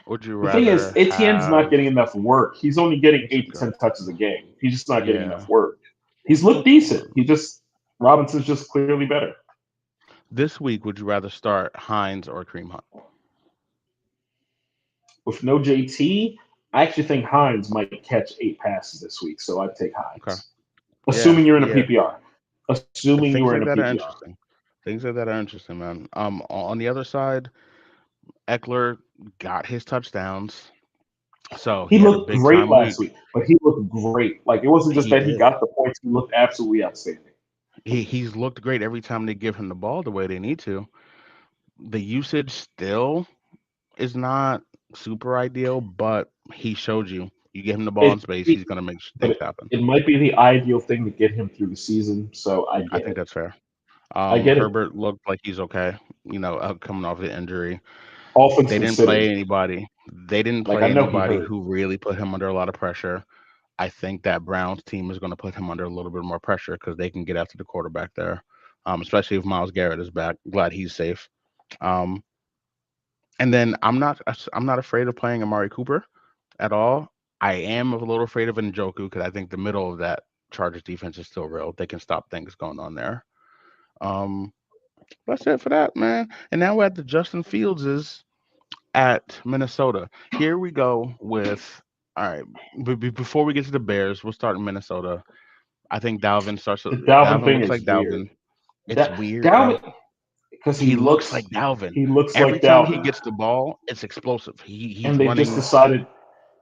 Would you The thing is, rather Etienne's not have? getting enough work. He's only getting This is 8 to good. 10 touches a game. He's just not getting enough Yeah. work. He's looked decent. He just Robinson's just clearly better. This week, would you rather start Hines or Cream Hunt? With no JT, I actually think Hines might catch 8 passes this week, so I'd take Okay. Hines. Yeah. Assuming you're in a Yeah. PPR. Assuming you Things are in like a that are PPR. interesting. Things like that are interesting, man. On the other side, Eckler got his touchdowns, so He he had a looked big great time last week. week, but he looked great. Like it wasn't just He that he did. got the points; he looked absolutely outstanding. He's looked great every time they give him the ball the way they need to. The usage still is not super ideal, but he showed you. You give him the ball in It, space, he's gonna make but things happen. it might be the ideal thing to get him through the season. So I I get think it. that's fair. I get it. Herbert looked like he's okay. Coming off the injury, Offense they been didn't sitting. play anybody. They didn't Like I play know he anybody hurt. who really put him under a lot of pressure. I think that Browns team is going to put him under a little bit more pressure because they can get after the quarterback there, especially if Miles Garrett is back. Glad he's safe. Um, and then I'm not afraid of playing Amari Cooper at all. I am a little afraid of Njoku because I think the middle of that Chargers defense is still real. They can stop things going on there. Um, that's it for that, man. And now we're at the Justin Fieldses at Minnesota. Here we go with all right. Before we get to the Bears, we'll start in Minnesota. I think Dalvin starts. The Dalvin Dalvin thing looks is like weird. Dalvin. It's That weird, bro. Dalvin because He looks like Dalvin. he looks Every like time he Dalvin, gets the ball, it's explosive. He's and they've just running. decided.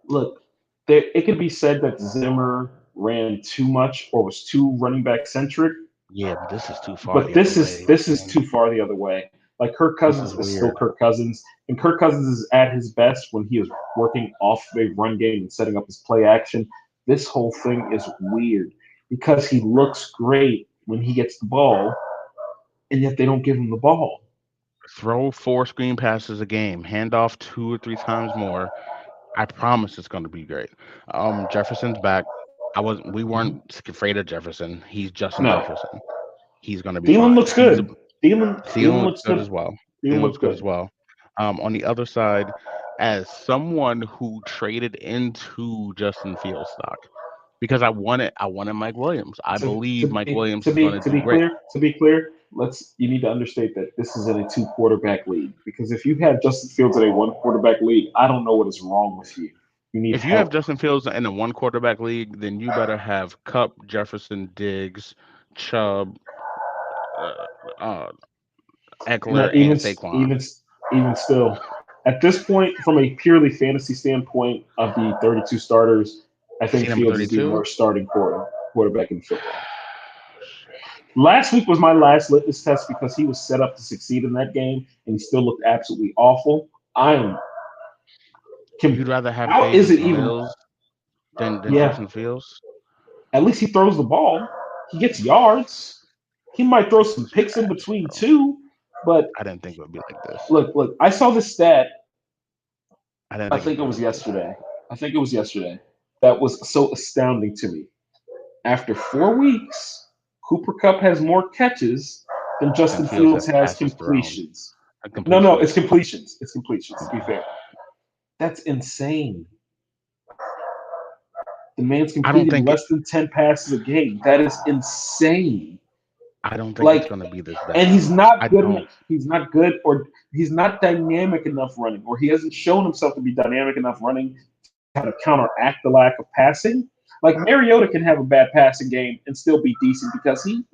Look, it could be said that Zimmer ran too much or was too running back centric, Yeah, but this is too far but the other way, this is man. too far the other way. Like Kirk This Cousins is is still weird. Kirk Cousins, and Kirk Cousins is at his best when he is working off a run game and setting up his play action. This whole thing is weird because he looks great when he gets the ball, and yet they don't give him the ball. Throw 4 screen passes a game. Hand off 2 or 3 times more. I promise it's going to be great. Jefferson's back. We weren't afraid of Jefferson. He's Justin No, Jefferson. He's going to be Thielen fine. looks good. Thielen Thielen looks looks good good. as well. Thielen Thielen looks looks good as good. well. On the other side, as someone who traded into Justin Fields stock, because I wanted Mike Williams. I believe Mike Williams is going to do great. To be clear, you need to understate that this is in a 2 quarterback league. Because if you have Justin Fields in a 1 quarterback league, I don't know what is wrong with you. You need If you have help. Justin Fields in a 1 quarterback league, then you better have Cup, Jefferson, Diggs, Chubb, uh, uh, Eckler, Not and Saquon. even still, at this point, from a purely fantasy standpoint of the 32 starters, I See think number Fields is the 32? worst starting quarterback in football. Last week was my last litmus test because he was set up to succeed in that game, and he still looked absolutely awful. I am. You'd rather have How is Davis it even? Mills than Yeah, Justin Fields? at least he throws the ball. He gets yards. He might throw some picks in Trash, between bro. too. But I didn't think it would be like this. look. I saw this stat. I didn't I think it would think it be was like this. yesterday. I think it was yesterday. That was so astounding to me. After 4 weeks, Cooper Cup has more catches than Then Justin Fields Fields has has passes thrown, completions. No, it's completions. completions. It's completions. To be fair, that's insane. The man's I don't completing think it. less than 10 passes a game. That is insane. I don't think it's Like, going to be this and bad. I don't. He's not good, or he's not dynamic enough running, or he hasn't shown himself to be dynamic enough running to kind of counteract the lack of passing. Like Mariota can have a bad passing game and still be decent because he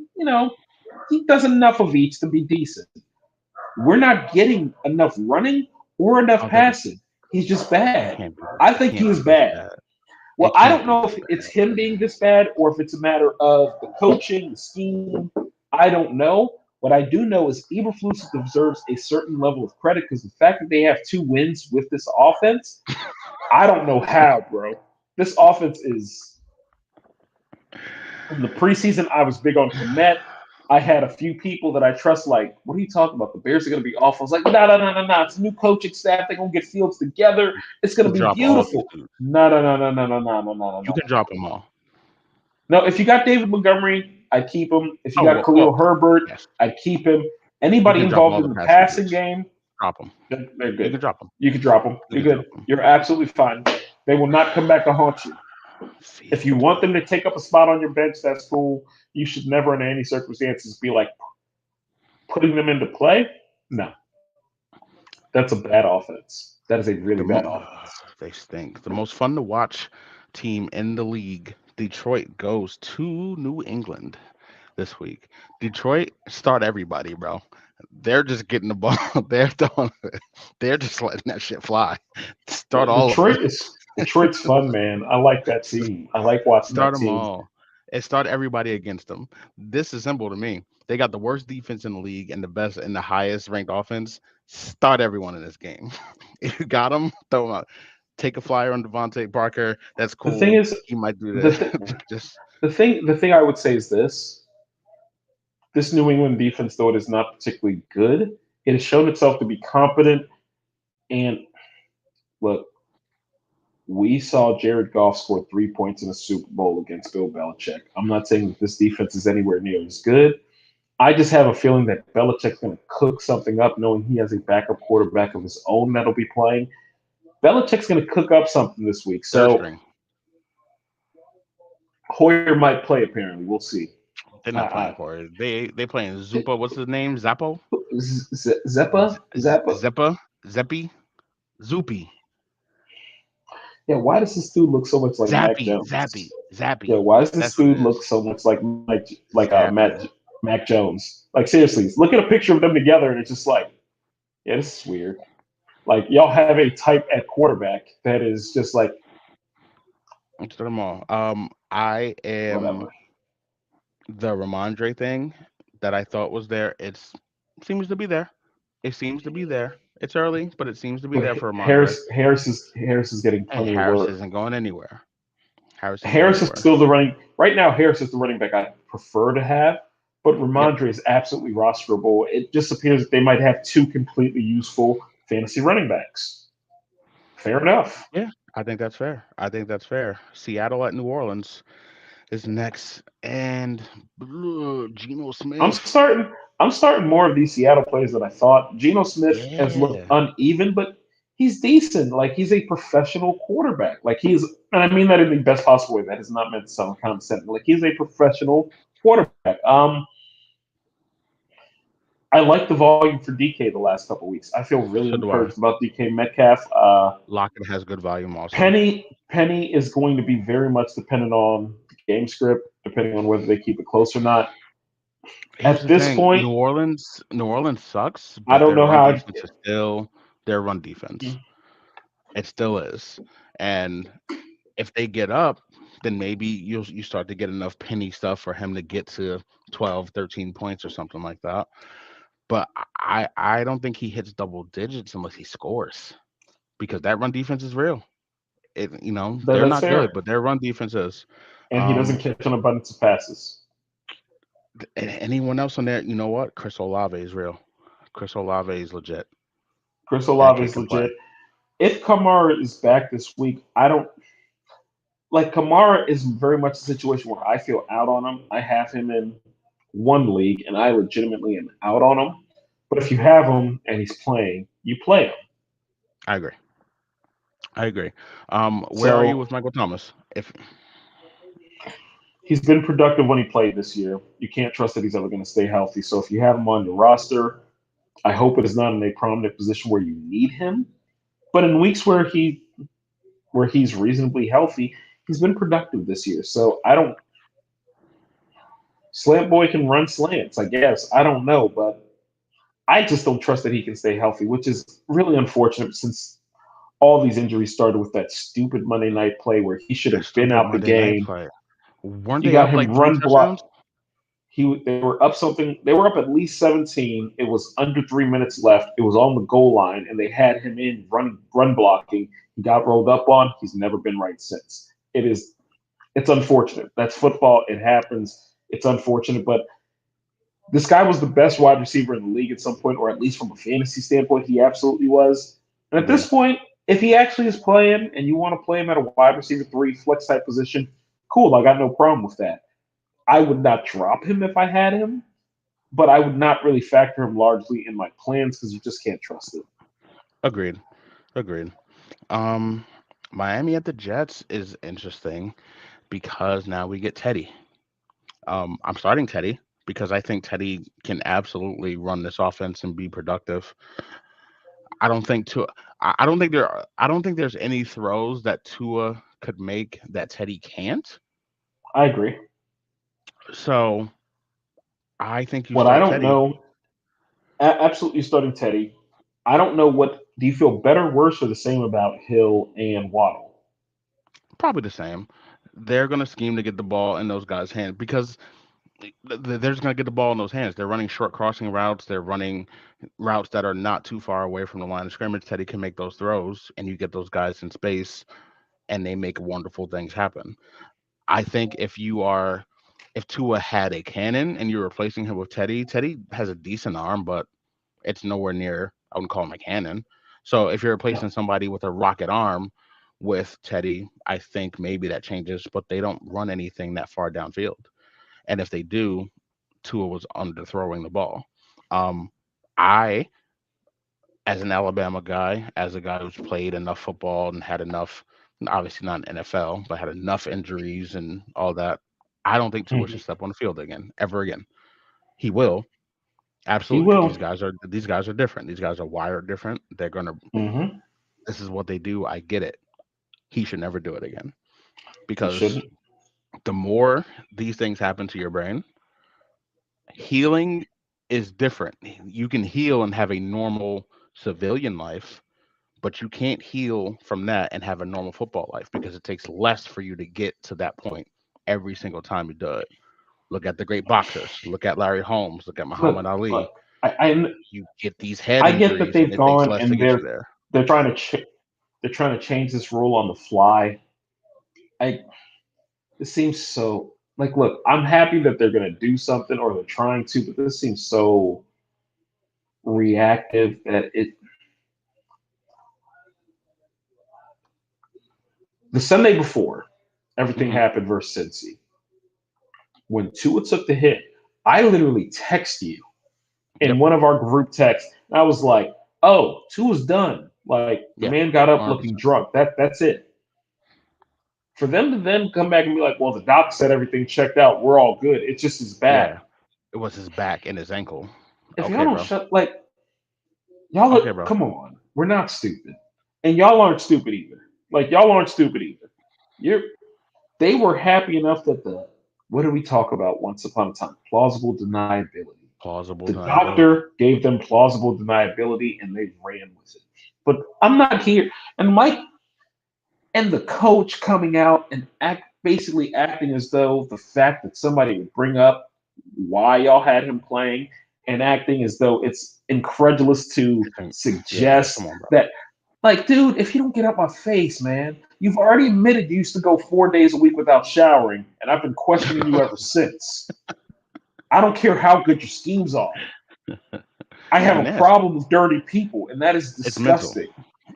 does enough of each to be decent. We're not getting enough running or I enough don't think passing. He's just bad. can't be. I think Can't he be is this bad. bad. Well, It I can't don't be know this if it's bad. him being this bad or if it's a matter of the coaching, the scheme. I don't know. What I do know is Eberflus deserves a certain level of credit because the fact that they have 2 wins with this offense, I don't know how, bro. This offense is. In the preseason, I was big on Komet. I had a few people that I trust, like, what are you talking about? The Bears are going to be awful. I was like, no, no, no, no, no. It's a new coaching staff. They're going to get Fields together. It's going You to be drop all these beautiful. dudes. No, no, no, no, no, no, no, no, no, no, You no. can drop them all. No, if you got David Montgomery, I'd keep him. If you Oh got well, Khalil Herbert, yes. I'd keep him. You Anybody can drop involved all in the the passing passing dudes. game, Drop them. they're You good. can drop them. You can drop them. You You're can good. drop them. You're absolutely fine. They will not come back to haunt you. If you want them to take up a spot on your bench, that's cool. You should never, in any circumstances, be like putting them into play. No, that's a bad offense. That is a really The bad mo- offense. they stink. The most fun to watch team in the league, Detroit, goes to New England this week. Detroit start everybody, bro. They're just getting the ball. They're throwing, they're just letting that shit fly. Start all of them. Detroit's fun, man. I like that team. I like watching Start that them team. all. And start everybody against them. This is simple to me. They got the worst defense in the league and the best and the highest ranked offense. Start everyone in this game. If you got them, throw them out. Take a flyer on Devontae Parker. That's The thing cool. is, He might do the this. th- Just the thing I would say is this: this New England defense, though it is not particularly good, it has shown itself to be competent. And look, we saw Jared Goff score 3 points in a Super Bowl against Bill Belichick. I'm not saying that this defense is anywhere near as good. I just have a feeling that Belichick's going to cook something up, knowing he has a backup quarterback of his own that'll be playing. Belichick's going to cook up something this week. third So string. Hoyer might play, apparently. We'll see. They're not playing Uh, for it. They playing Zupa. What's his name? Zappo? Zeppa? Zappa? Zeppa? Zeppy? Zoopy. Yeah, why does this dude look so much like Mac Zappy. Jones? Zappy. Yeah, Zappy. why does this That's what it dude look is. so much like Zappy. Mac Jones? Like seriously, look at a picture of them together, and it's just like, yeah, this is weird. Like y'all have a type at quarterback that is just like Let's do them all. I am whatever. the Ramondre thing that I thought was there. It seems to be there. It seems to be there. It's early, but it seems to be But there for Ramondre. Harris is getting Hey, plenty of Harris work. isn't going anywhere. Harris isn't going Harris is anywhere. still the running right now. Harris is the running back I prefer to have, but Yep. Ramondre is absolutely rosterable. It just appears that they might have two completely useful fantasy running backs. Fair enough. Yeah, I think that's fair. I think that's fair. Seattle at New Orleans is next, and Geno I'm Smith. starting. I'm starting more of these Seattle players than I thought. Geno Smith has looked Yeah, uneven, but he's decent. Like he's a professional quarterback. Like he's, and I mean that in the best possible way. That is not meant to sound condescending. Like he's a professional quarterback. I like the volume for DK the last couple weeks. I feel really so do I. encouraged about DK Metcalf. Lockett has good volume also. Penny is going to be very much dependent on the game script, depending on whether they keep it close or not. Here's At the this thing: point, New Orleans sucks, I but don't their know run how. defense is still their run defense. It still is, and if they get up, then maybe you start to get enough penny stuff for him to get to 12, 13 points or something like that. But I don't think he hits double digits unless he scores because that run defense is real. They're That's not good, fair. but their run defense is. And he doesn't Um, catch an abundance of passes. anyone else on there? You know what? Chris Olave is real. Chris Olave is legit. Chris That Olave kid is can play. legit. If Kamara is back this week, I don't like Kamara is very much a situation where I feel out on him. I have him in one league and I legitimately am out on him. But if you have him and he's playing, you play him. I agree. I agree. Where are you So with Michael Thomas? If he's been productive when he played this year. You can't trust that he's ever going to stay healthy. So if you have him on your roster, I hope it is not in a prominent position where you need him. But in weeks where he's reasonably healthy, he's been productive this year. So I don't Slant Boy can run slants, I guess. I don't know, but I just don't trust that he can stay healthy, which is really unfortunate since all these injuries started with that stupid Monday night play where he should that have been stupid out the Monday night game. play, weren't You they got up him like three run block. touchdowns? They were up something. They were up at least 17. It was under 3 minutes left. It was on the goal line, and they had him in run blocking. He got rolled up on. He's never been right since. It's unfortunate. That's football. It happens. It's unfortunate, but This guy was the best wide receiver in the league at some point, or at least from a fantasy standpoint, he absolutely was. And at Agreed. this point, if he actually is playing and you want to play him at a wide receiver three flex type position, cool. I got no problem with that. I would not drop him if I had him, but I would not really factor him largely in my plans because you just can't trust it. Agreed. Agreed. Um, Miami at the Jets is interesting because now we get Teddy. I'm starting Teddy because I think Teddy can absolutely run this offense and be productive. I don't think Tua. I don't think I don't think there's any throws that Tua could make that Teddy can't. I agree. So I think you What I start don't Teddy. know, absolutely starting Teddy. I don't know what do you feel better, worse, or the same about Hill and Waddle? Probably the same. They're gonna scheme to get the ball in those guys' hands because they're just gonna get the ball in those hands. They're running short crossing routes. They're running routes that are not too far away from the line of scrimmage. Teddy can make those throws, and you get those guys in space, and they make wonderful things happen. I think if Tua had a cannon and you're replacing him with Teddy, Teddy has a decent arm, but it's nowhere near. I wouldn't call him a cannon. So if you're No. replacing somebody with a rocket arm with Teddy, I think maybe that changes. But they don't run anything that far downfield, and if they do, Tua was underthrowing the ball. Um, I, as an Alabama guy, as a guy who's played enough football and had enough, obviously not in NFL, but had enough injuries and all that, I don't think Tua Mhm. should step on the field again, ever again. He will, He absolutely, because will. these guys are different. These guys are wired different. They're gonna. Hmm. This is what they do. I get it. He should never do it again He because shouldn't. the more these things happen to your brain, healing is different. You can heal and have a normal civilian life, but you can't heal from that and have a normal football life because it takes less for you to get to that point every single time you do it. Look at the great boxers. Look at Larry Holmes. Look at Muhammad Look, Ali. I You get these head I get that injuries and they've it takes gone less to and get you there. they're trying to they're trying to change this rule on the fly. I It seems so like look, I'm happy that they're going to do something or they're trying to, but this seems so reactive that it the Sunday before everything Hmm. happened versus Cincy. When Tua took the hit, I literally text you in Yep. one of our group texts. And I was like, "Oh, Tua's done. Like the Yeah. man got up looking 100%. drunk. That's it." For them to then come back and be like, "Well, the doc said everything checked out. We're all good. It's just as bad." Yeah. It was his back and his ankle. If y'all Okay, don't bro. shut y'all Okay, are bro. come on, we're not stupid, and y'all aren't stupid either. Like y'all aren't stupid either. You're they were happy enough that the what did we talk about once upon a time? Plausible deniability. Plausible The deniability. doctor gave them plausible deniability and they ran with it. But I'm not here. And Mike and the coach coming out and basically acting as though the fact that somebody would bring up why y'all had him playing and acting as though it's incredulous to I think, yeah, come suggest on, bro. that, like, dude, if you don't get out my face, man, you've already admitted you used to go 4 days a week without showering, and I've been questioning you ever since. I don't care how good your schemes are. I have You're a nasty. problem with dirty people, and that is It's mental. disgusting.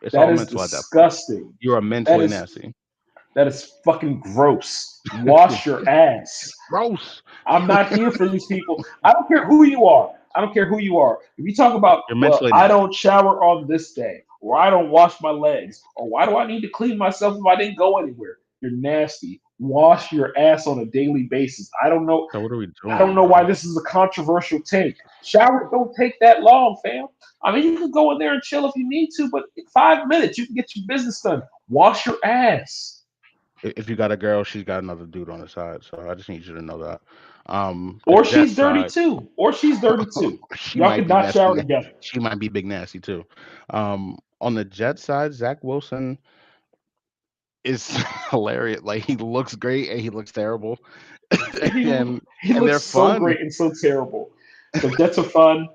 It's That all is mental at that point. disgusting. You are That mentally is nasty. that is fucking gross. Wash your ass. Gross. I'm not here for these people. I don't care who you are. I don't care who you are. If you talk about, You're well, mentally I nasty. don't shower on this day, or I don't wash my legs, or why do I need to clean myself if I didn't go anywhere? You're nasty. Wash your ass on a daily basis. I don't know. So what are we I don't doing, know why bro? this is a controversial take. Shower don't take that long, fam. I mean, you can go in there and chill if you need to, but in 5 minutes you can get your business done. Wash your ass. If you got a girl, she's got another dude on the side. So I just need you to know that. The Or Jets she's dirty side, too. Or she's dirty too. she Y'all might could be not messy. shower together. She might be big nasty too. On the Jets side, Zach Wilson is hilarious. Like he looks great and he looks terrible, He and he and looks they're so fun. great and so terrible. The Jets are fun.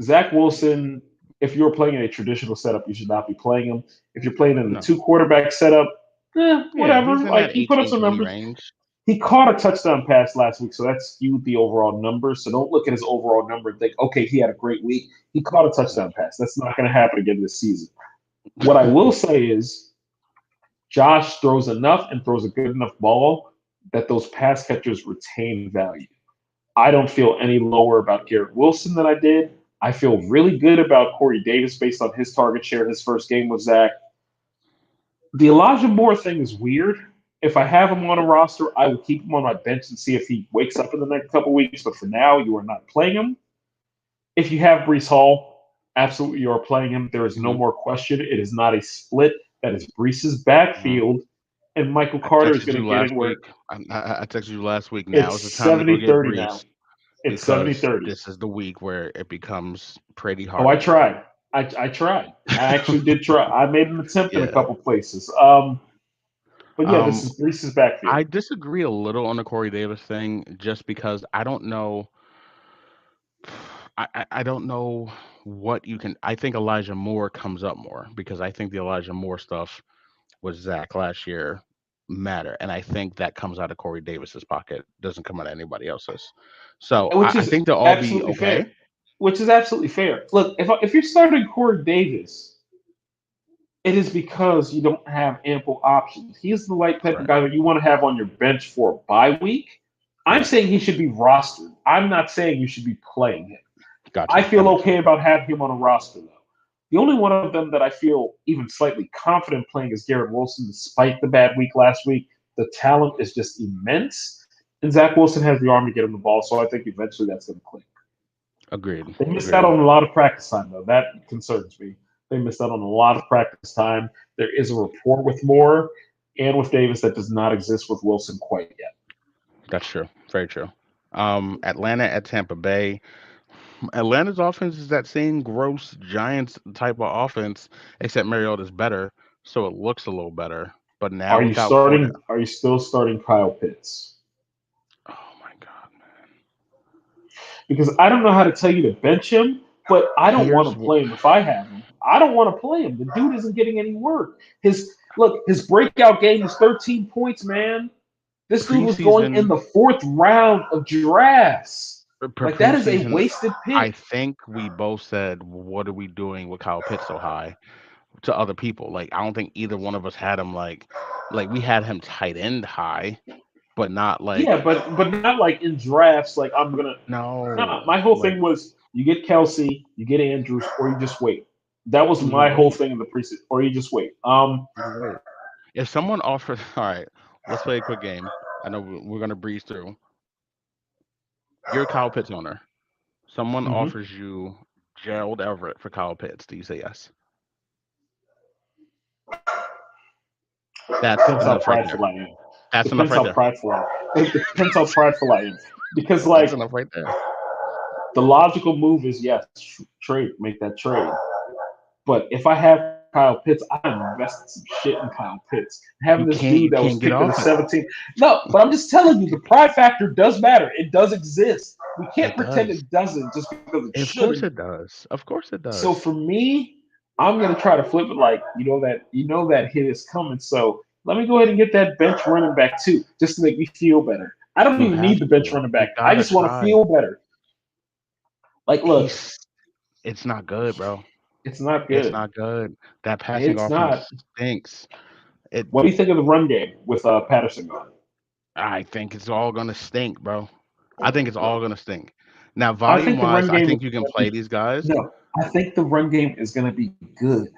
Zach Wilson, if you're playing in a traditional setup, you should not be playing him. If you're playing in the No, two quarterback setup, yeah, whatever. he's in Like that he put up 18 some to me numbers. range. He caught a touchdown pass last week, so that skewed the overall number. So don't look at his overall number and think, okay, he had a great week. He caught a touchdown pass. That's not going to happen again this season. What I will say is Josh throws enough and throws a good enough ball that those pass catchers retain value. I don't feel any lower about Garrett Wilson than I did. I feel really good about Corey Davis based on his target share his first game with Zach. The Elijah Moore thing is weird. If I have him on a roster, I will keep him on my bench and see if he wakes up in the next couple weeks. But for now, you are not playing him. If you have Brees Hall, absolutely you are playing him. There is no more question. It is not a split. That is Brees's backfield, and Michael Carter is going to get in where I texted you last week. Now is the it's time to go get 70-30 now. Brees It's because 70-30. this is the week where it becomes pretty hard. Oh, I tried. I tried. I actually did try. I made an attempt in a Yeah. couple places. But yeah, this is Brees's backfield. I disagree a little on the Corey Davis thing, just because I don't know. I don't know what you can. I think Elijah Moore comes up more because I think the Elijah Moore stuff with Zach last year matter, and I think that comes out of Corey Davis's pocket, doesn't come out of anybody else's. So Which I is think they'll all be absolutely okay. fair. Which is absolutely fair. Look, if you're starting Corey Davis, it is because you don't have ample options. He's the right type of Right. guy that you want to have on your bench for a bye week. I'm Right. saying he should be rostered. I'm not saying you should be playing him. Gotcha. I That feel makes okay sense. about having him on a roster, though. The only one of them that I feel even slightly confident playing is Garrett Wilson, despite the bad week last week. The talent is just immense. And Zach Wilson has the arm to get him the ball, so I think eventually that's going to click. Agreed. They missed out Agreed. on a lot of practice time, though. That concerns me. They missed out on a lot of practice time. There is a rapport with Moore and with Davis that does not exist with Wilson quite yet. That's true. Very true. Atlanta at Tampa Bay. Atlanta's offense is that same gross Giants type of offense, except Mariota's better, so it looks a little better. But now without Gordon, Are you still starting Kyle Pitts? oh my god, man! Because I don't know how to tell you to bench him, but I don't want Here's to what play him if I have him. I don't want to play him. The dude isn't getting any work. His breakout game is 13 points, man. This dude was going in preseason the fourth round of drafts. per Like that is a preseason. wasted I pick. think we both said, "What are we doing with Kyle Pitts so high?" To other people, like I don't think either one of us had him like we had him tight end high, but not Yeah, like but not like in drafts. Like I'm gonna. No, no, my whole like thing was you get Kelsey, you get Andrews, or you just wait. That was you my whole wait, thing in the preseason. Or you just wait. you wait. If someone offers, all right, let's play a quick game. I know we're gonna breeze through. You're a Kyle Pitts owner. Someone Mhm. offers you Gerald Everett for Kyle Pitts. Do you say yes? That's Depends how enough right there. prideful I am. That's enough Depends right how there. prideful I am. It depends how prideful I am. Because That's like enough right there. the logical move is yes, trade, make that trade. But if I have Kyle Pitts, I invested some shit in Kyle Pitts. Having this You dude that was can't get picked in the off it. 17th. No, but I'm just telling you, the pride factor does matter. It does exist. We can't It pretend does. it doesn't just because it Of course shouldn't. it does. Of course it So does. for me, I'm gonna try to flip it like that hit is coming. So let me go ahead and get that bench running back too, just to make me feel better. I don't You even have need the bench to. running You back. I gotta just want to try. feel better. Like, look, He's It's not good, bro. it's not It's good. not good. That passing It's not. offense stinks. It What do you think of the run game with Patterson gone? I think it's all gonna stink, bro. I think it's all gonna stink. Now, I volume think the wise, run I game is think you can going to play be these guys. no. I think the run game is going to be good.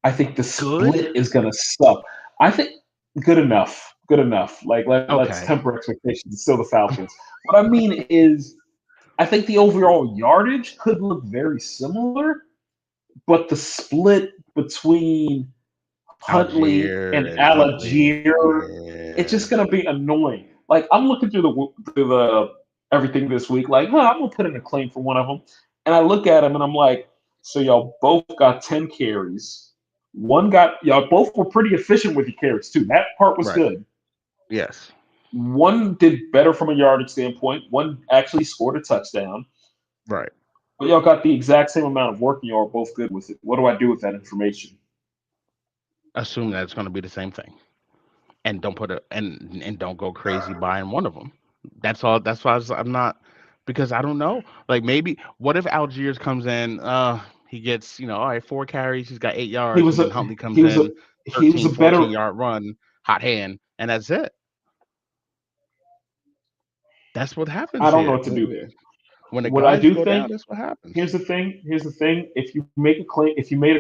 I think the Good? split is going to suck. I think good enough. Good enough. Like let's Okay. temper expectations. It's still the Falcons. What I mean is, I think the overall yardage could look very similar, but the split between Huntley Algier and and Huntley. Algier, it's Yeah. just gonna be annoying. Like I'm looking through the everything this week, like, I'm gonna put in a claim for one of them, and I look at him and I'm like, so y'all both got 10 carries. Y'all both were pretty efficient with your carries too. That part was Right. good. Yes. One did better from a yardage standpoint. One actually scored a touchdown. Right. But y'all got the exact same amount of work, and y'all are both good with it. What do I do with that information? Assume that it's gonna be the same thing. and don't put it and don't go crazy buying one of them. That's all. That's why I'm not, because I don't know. Like maybe what if Algiers comes in? He gets all right, 4 carries. He's got 8 yards, He and was then a Huntley he comes was a in, he was 13, a better. 14 yard run, hot hand, and that's it. That's what I happens don't know here. what to do there. When the What I guys do go down, think, that's what happens. here's the thing. Here's the thing. If you made a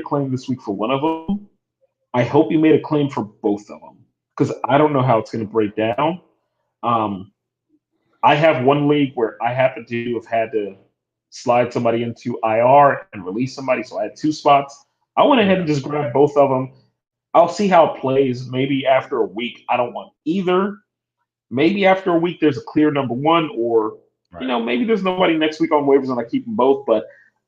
claim this week for one of them, I hope you made a claim for both of them because I don't know how it's going to break down. Um, I have one league where I happen to have had to slide somebody into IR and release somebody, so I had 2 spots. I went ahead and Yeah, just grabbed both of them. I'll see how it plays. Maybe after a week, I don't want either. Maybe after a week, there's a clear number one, or right. maybe there's nobody next week on waivers and I keep them both. But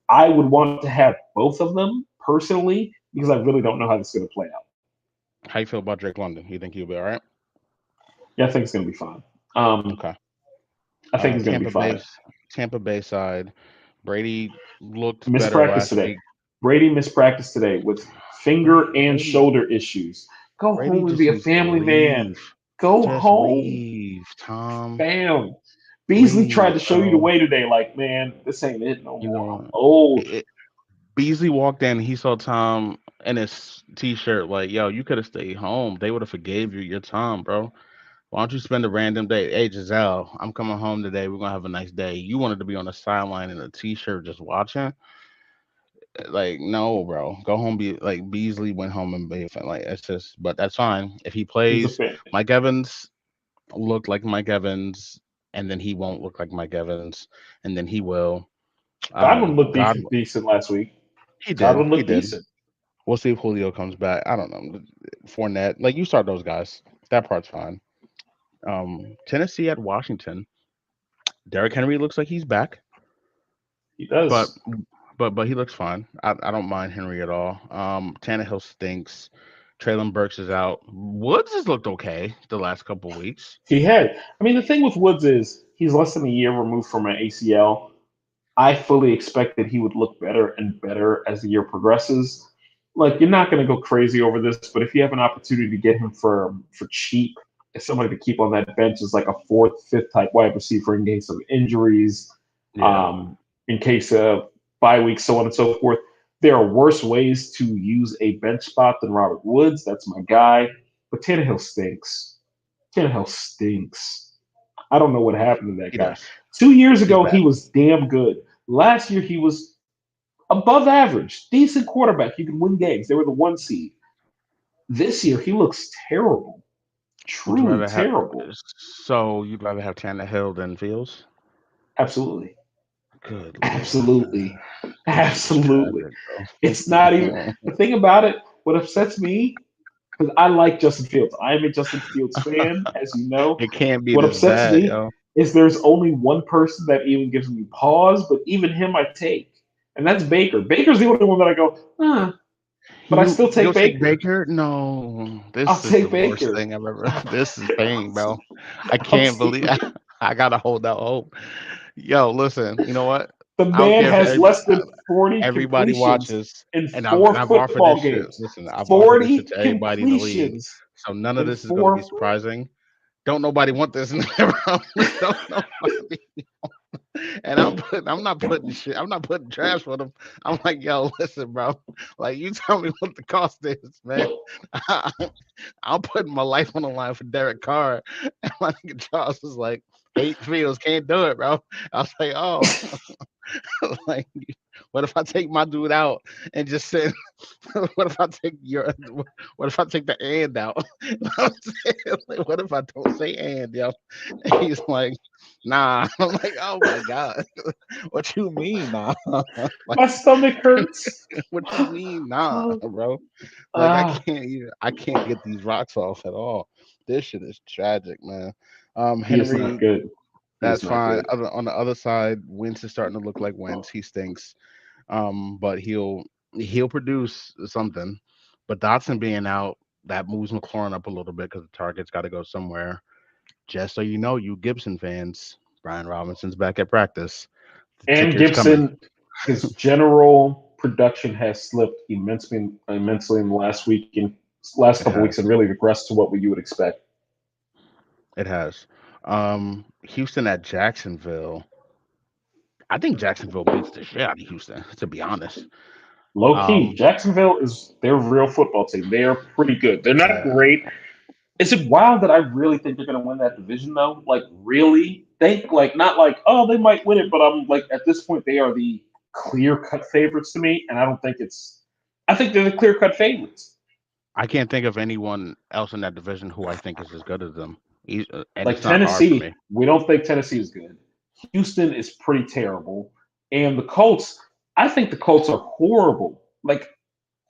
I would want to have both of them personally because I really don't know how this is going to play out. How you feel about Drake London? You think he'll be all right? Yeah, I think it's going to be fine. Um, Okay. I think it's going to be Tampa Bay, fine. Tampa Bay side. Brady looked better Mispractice last today. week. Brady mispracticed today with finger and Brady, shoulder issues. Go Brady home and just be a needs to family man. leave. Go Just home, leave, Tom. fam. Beasley tried Leave, to show you the bro. way today. Like, man, this ain't it no You more. I'm know, old. it, Beasley walked in. He saw Tom in his t-shirt. Like, yo, you could have stayed home. They would have forgave you. You're Tom, bro. Why don't you spend a random day? Hey, Giselle, I'm coming home today. We're gonna have a nice day. You wanted to be on the sideline in a t-shirt just watching. Like, no, bro. Go home. Be like Beasley went home and be like it's just. But that's fine. If he He's a plays, fan. Mike Evans look like Mike Evans, and then he won't look like Mike Evans, and then he will. Godwin looked God, decent last week. he did. Godwin He looked did. decent. We'll see if Julio comes back. I don't know. Fournette, like you start those guys. That part's fine. Tennessee at Washington. Derrick Henry looks like he's back, He but does. but he looks fine. I don't mind Henry at all. Tannehill stinks. Traylon Burks is out. Woods has looked okay the last couple weeks. He had. I mean, the thing with Woods is he's less than a year removed from an ACL. I fully expected he would look better and better as the year progresses. Like you're not going to go crazy over this, but if you have an opportunity to get him for cheap, as somebody to keep on that bench as like a fourth, fifth type wide receiver in case of injuries, Yeah, um, in case of bye weeks, so on and so forth. There are worse ways to use a bench spot than Robert Woods. That's my guy. But Tannehill stinks. Tannehill stinks. I don't know what happened to that he guy. does. 2 years He's ago, he bad. was damn good. Last year, he was above average, decent quarterback. You can win games. They were the 1 seed. This year, he looks terrible, Would you truly rather have terrible. so you'd rather have Tannehill than Fields? Absolutely, Good lord, man. absolutely, This shit is absolutely. tragic, It's not even bro. the thing about it. What upsets me because I like Justin Fields. I am a Justin Fields fan, as you know. It can't be What this upsets bad, me yo. is there's only one person that even gives me pause, but even him I take, and that's Baker. Baker's the only one that I go, but I still You'll take take Baker. Baker? No, I'll this is the take worst Baker. thing I've ever. This is pain, bro. I I'll can't take believe I gotta hold out hope. Yo, listen, you know what? the I don't man care if has less than 40 everybody completions watches, in and four I've offered this football shit. games. Listen, I've offered this shit 40 to everybody in the league, completions so none of in this is gonna be four. surprising. Don't nobody want this, bro. Don't nobody. And I'm not putting shit. I'm not putting trash for them. I'm like, yo, listen, bro. Like, you tell me what the cost is, man. I'm putting my life on the line for Derek Carr. And my nigga Charles was like, hate Fields, can't do it, bro. I was like, oh, like, what if I take my dude out and just send? What if I take your? What if I take the and out? I'm saying, like, what if I don't say and, yo? And he's like, nah. I'm like, oh my god, what you mean, nah? Like, My stomach hurts. what you mean, nah, bro? Like, Ah, I can't get these rocks off at all. This shit is tragic, man. he is not Henry, good. He that's is not fine. good. On the other side, Wentz is starting to look like Wentz. He stinks. But he'll produce something. But Dotson being out, that moves McLaurin up a little bit because the target's got to go somewhere. Just so you know, you Gibson fans, Brian Robinson's back at practice. The And ticker's coming. Gibson, his general production has slipped immensely in the last week. And last It couple weeks has. and really regressed to what you would expect. It has. Houston at Jacksonville. I think Jacksonville beats the shit out of Houston, to be honest. Low key, Um, Jacksonville is their real football team. They are pretty good. They're not yeah, great. Is it wild that I really think they're going to win that division though? Like really think like not like oh they might win it, but I'm like at this point they are the clear cut favorites to me, and I don't think it's. I think they're the clear cut favorites. I can't think of anyone else in that division who I think is as good as them. And Like it's not hard for me. Tennessee, we don't think Tennessee is good. Houston is pretty terrible, and the Colts. I think the Colts are horrible. Like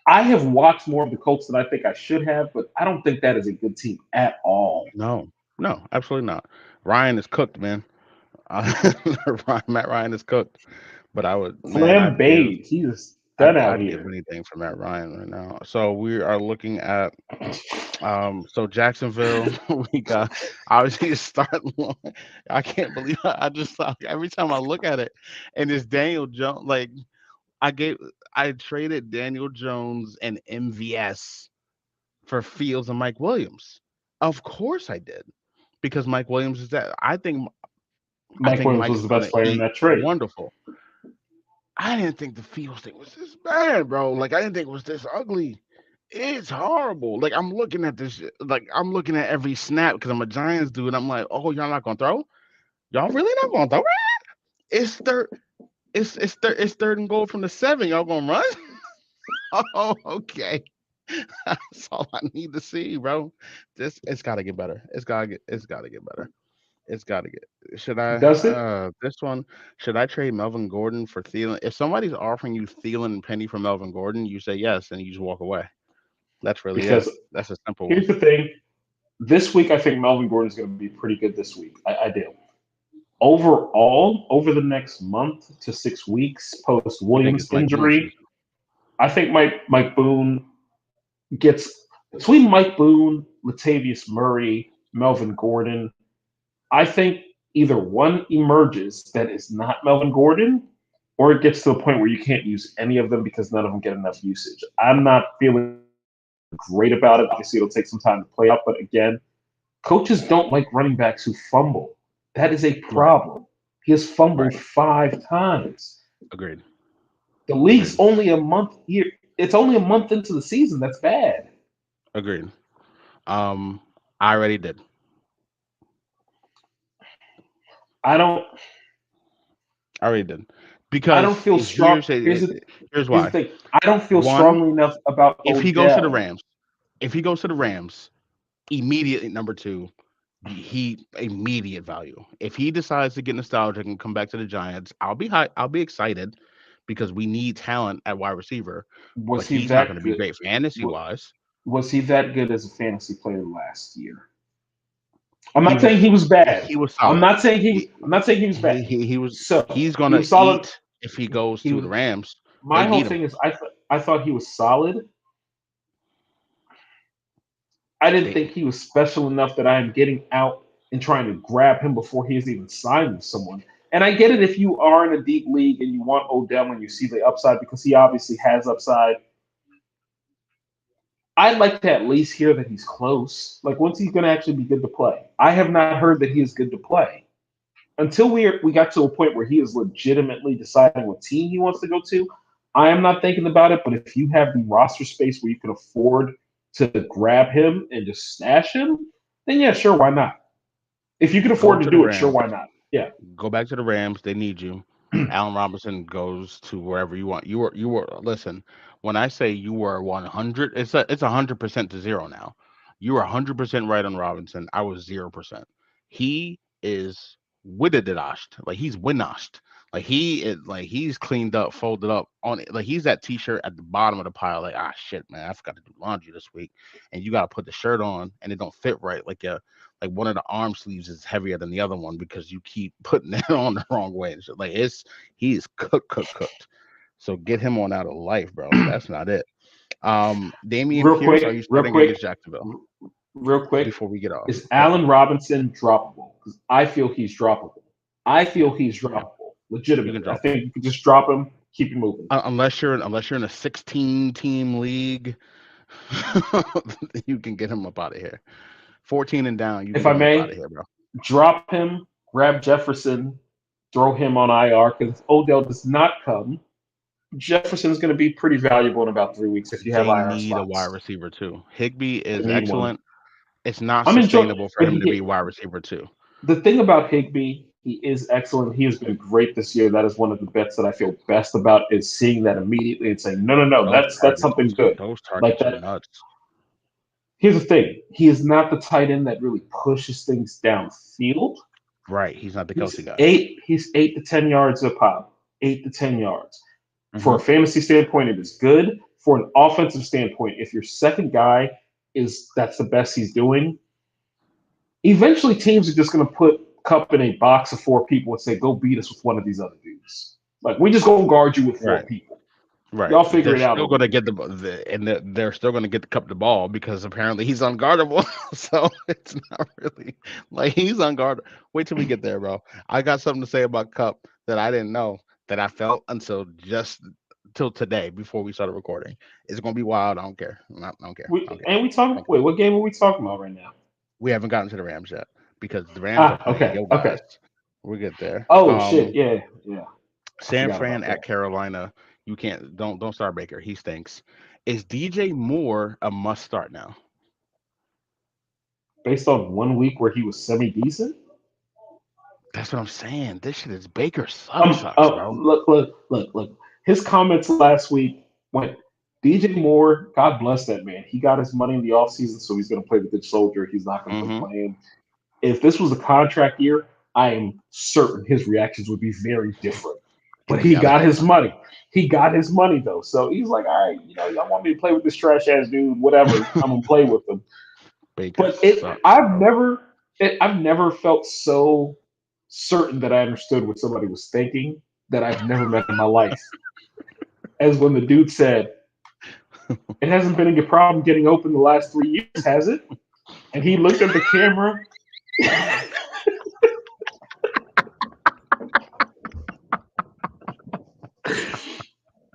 I have watched more of the Colts than I think I should have, but I don't think that is a good team at all. No, no, absolutely not. Ryan is cooked, man. Matt Ryan is cooked. But I would, man, Flambade, he is done out I'd give here. anything for Matt Ryan right now. So we are looking at so Jacksonville, we got obviously the start. I can't believe I just saw every time I look at it, and it's Daniel Jones. Like I traded Daniel Jones and MVS for Fields and Mike Williams. Of course I did because Mike Williams is that. I Mike think Williams Mike was is the going best to player in eat that trade. wonderful. I didn't think the Fields thing was this bad, bro. Like I didn't think it was this ugly. It's horrible. Like I'm looking at this, like I'm looking at every snap because I'm a Giants dude. I'm like, oh, y'all not gonna throw? Y'all really not gonna throw? It's third. It's third and goal from the 7. Y'all gonna run? Oh, okay. That's all I need to see, bro. It's gotta get better. It's gotta get better. It's got to get. Should I? Does it? This one. Should I trade Melvin Gordon for Thielen? If somebody's offering you Thielen and Penny for Melvin Gordon, you say yes, and you just walk away. That's really it. Because That's a simple one. here's the thing: this week I think Melvin Gordon is going to be pretty good. This week, I do. Overall, over the next month to 6 weeks post You think Williams it's Mike Boone injury, season? I think Mike Boone gets between Mike Boone, Latavius Murray, Melvin Gordon. I think either one emerges that is not Melvin Gordon, or it gets to a point where you can't use any of them because none of them get enough usage. I'm not feeling great about it. Obviously, it'll take some time to play out, but again, coaches don't like running backs who fumble. That is a Right. problem. He has fumbled Right. 5 times. Agreed. The league's Agreed. only a month here. It's only a month into the season. That's bad. Agreed. I already did. I don't. I already did. I don't Because feel strong. here's Here's the why. thing. I don't feel One, strongly enough about if he goes to the Odell. Rams, if he goes to the Rams, immediately number 2, he immediate value. If he decides to get nostalgic and come back to the Giants, I'll be excited because we need talent at wide receiver, but Was he he's not going that to be good? great fantasy wa- wise. Was he that good as a fantasy player last year? I'm He not saying was he was bad. he was I'm solid. not saying he was. He I'm not saying he was bad. he was So he's he gonna was solid. eat if he goes He to was. the Rams. My They whole need him. thing is, I thought he was solid. I didn't They think he was special enough that I am getting out and trying to grab him before he has even signed with someone. And I get it if you are in a deep league and you want Odell and you see the upside because he obviously has upside. I'd like to at least hear that he's close. Like, when's he going to actually be good to play? I have not heard that he is good to play. Until we got to a point where he is legitimately deciding what team he wants to go to, I am not thinking about it. But if you have the roster space where you can afford to grab him and just stash him, then yeah, sure, why not? If you can go afford to to the do it, sure, Rams. waa not? Yeah. Go back to the Rams. They need you. Allen Robinson goes to wherever you want. You were listen. When I say you were 100, it's 100% to 0 now. You were 100% right on Robinson. I was 0%. He is widdedashed. Like he's winnashed. Like he's cleaned up, folded up on it. Like he's that t-shirt at the bottom of the pile. Like shit, man, I forgot to do laundry this week, and you got to put the shirt on, and it don't fit right. Like one of the arm sleeves is heavier than the other one because you keep putting it on the wrong way. And shit. Like he's cooked. So get him on out of life, bro. That's not it. Damian Real Pierce, are quick, you real starting quick, against Jacksonville real quick. before we get off? Is Go. Allen Robinson droppable? Because I feel he's droppable. I feel he's Yeah, droppable. you can Legitimately. I drop him. think you can just drop him, keep him moving. Unless you're in a 16 team league You can get him up out of here. 14 and down, you can If get I him up out may, of here, bro. drop him, grab Jefferson, throw him on IR because if Odell does not come, Jefferson's going to be pretty valuable in about 3 weeks if you have They IR need a wide spots. receiver too. Higby They is need one. excellent. It's not I'm enjoying, sustainable for but him to be wide receiver too. the thing about Higby, he is excellent. He has been great this year. That is one of the bets that I feel best about is seeing that immediately and saying, no, no, no, Those that's something targets, good. those Like targets are that. nuts. Here's the thing: he is not the tight end that really pushes things downfield. Right. He's not the Kelsey guy. He's 8 to 10 yards a pop. 8 to 10 yards. For a Hmm. fantasy standpoint, it is good. For an offensive standpoint, if your second guy is that's the best he's doing, eventually teams are just going to put Cup in a box of four people and say, "Go beat us with one of these other dudes." Like we just gonna guard you with four Right. people. Right. Y'all figure They're it out still Mm-hmm. over going to here. get and they're still going to get the cup the ball because apparently he's unguardable. So it's not really like he's unguardable. Wait till we get there, bro. I got something to say about Cup that I didn't know that I felt until just till today before we started recording. It's going to be wild. I don't care. I don't care. I don't care. We I talking. don't care. Wait, what game are we talking about right now? We haven't gotten to the Rams yet because the Rams are Ah, playing okay, your okay. guys. We'll get there. Oh shit, yeah, yeah. I San forgot Fran about at that. Carolina. You can't don't start Baker. He stinks. Is DJ Moore a must start now? Based on 1 week where he was semi decent. That's what I'm saying. This shit is Baker sucks, bro. Look. His comments last week went, DJ Moore, God bless that man. He got his money in the offseason, so he's going to play the good soldier. He's not going to Mm-hmm. complain. If this was a contract year, I am certain his reactions would be very different. He'd But be he yelling. got his money. He got his money, though. So he's like, all right, y'all want me to play with this trash ass dude, whatever. I'm going to play with him. Baker But sucks, bro. I've never felt so certain that I understood what somebody was thinking that I've never met in my life. As when the dude said, "It hasn't been a problem getting open the last 3 years, has it?" And he looked at the camera,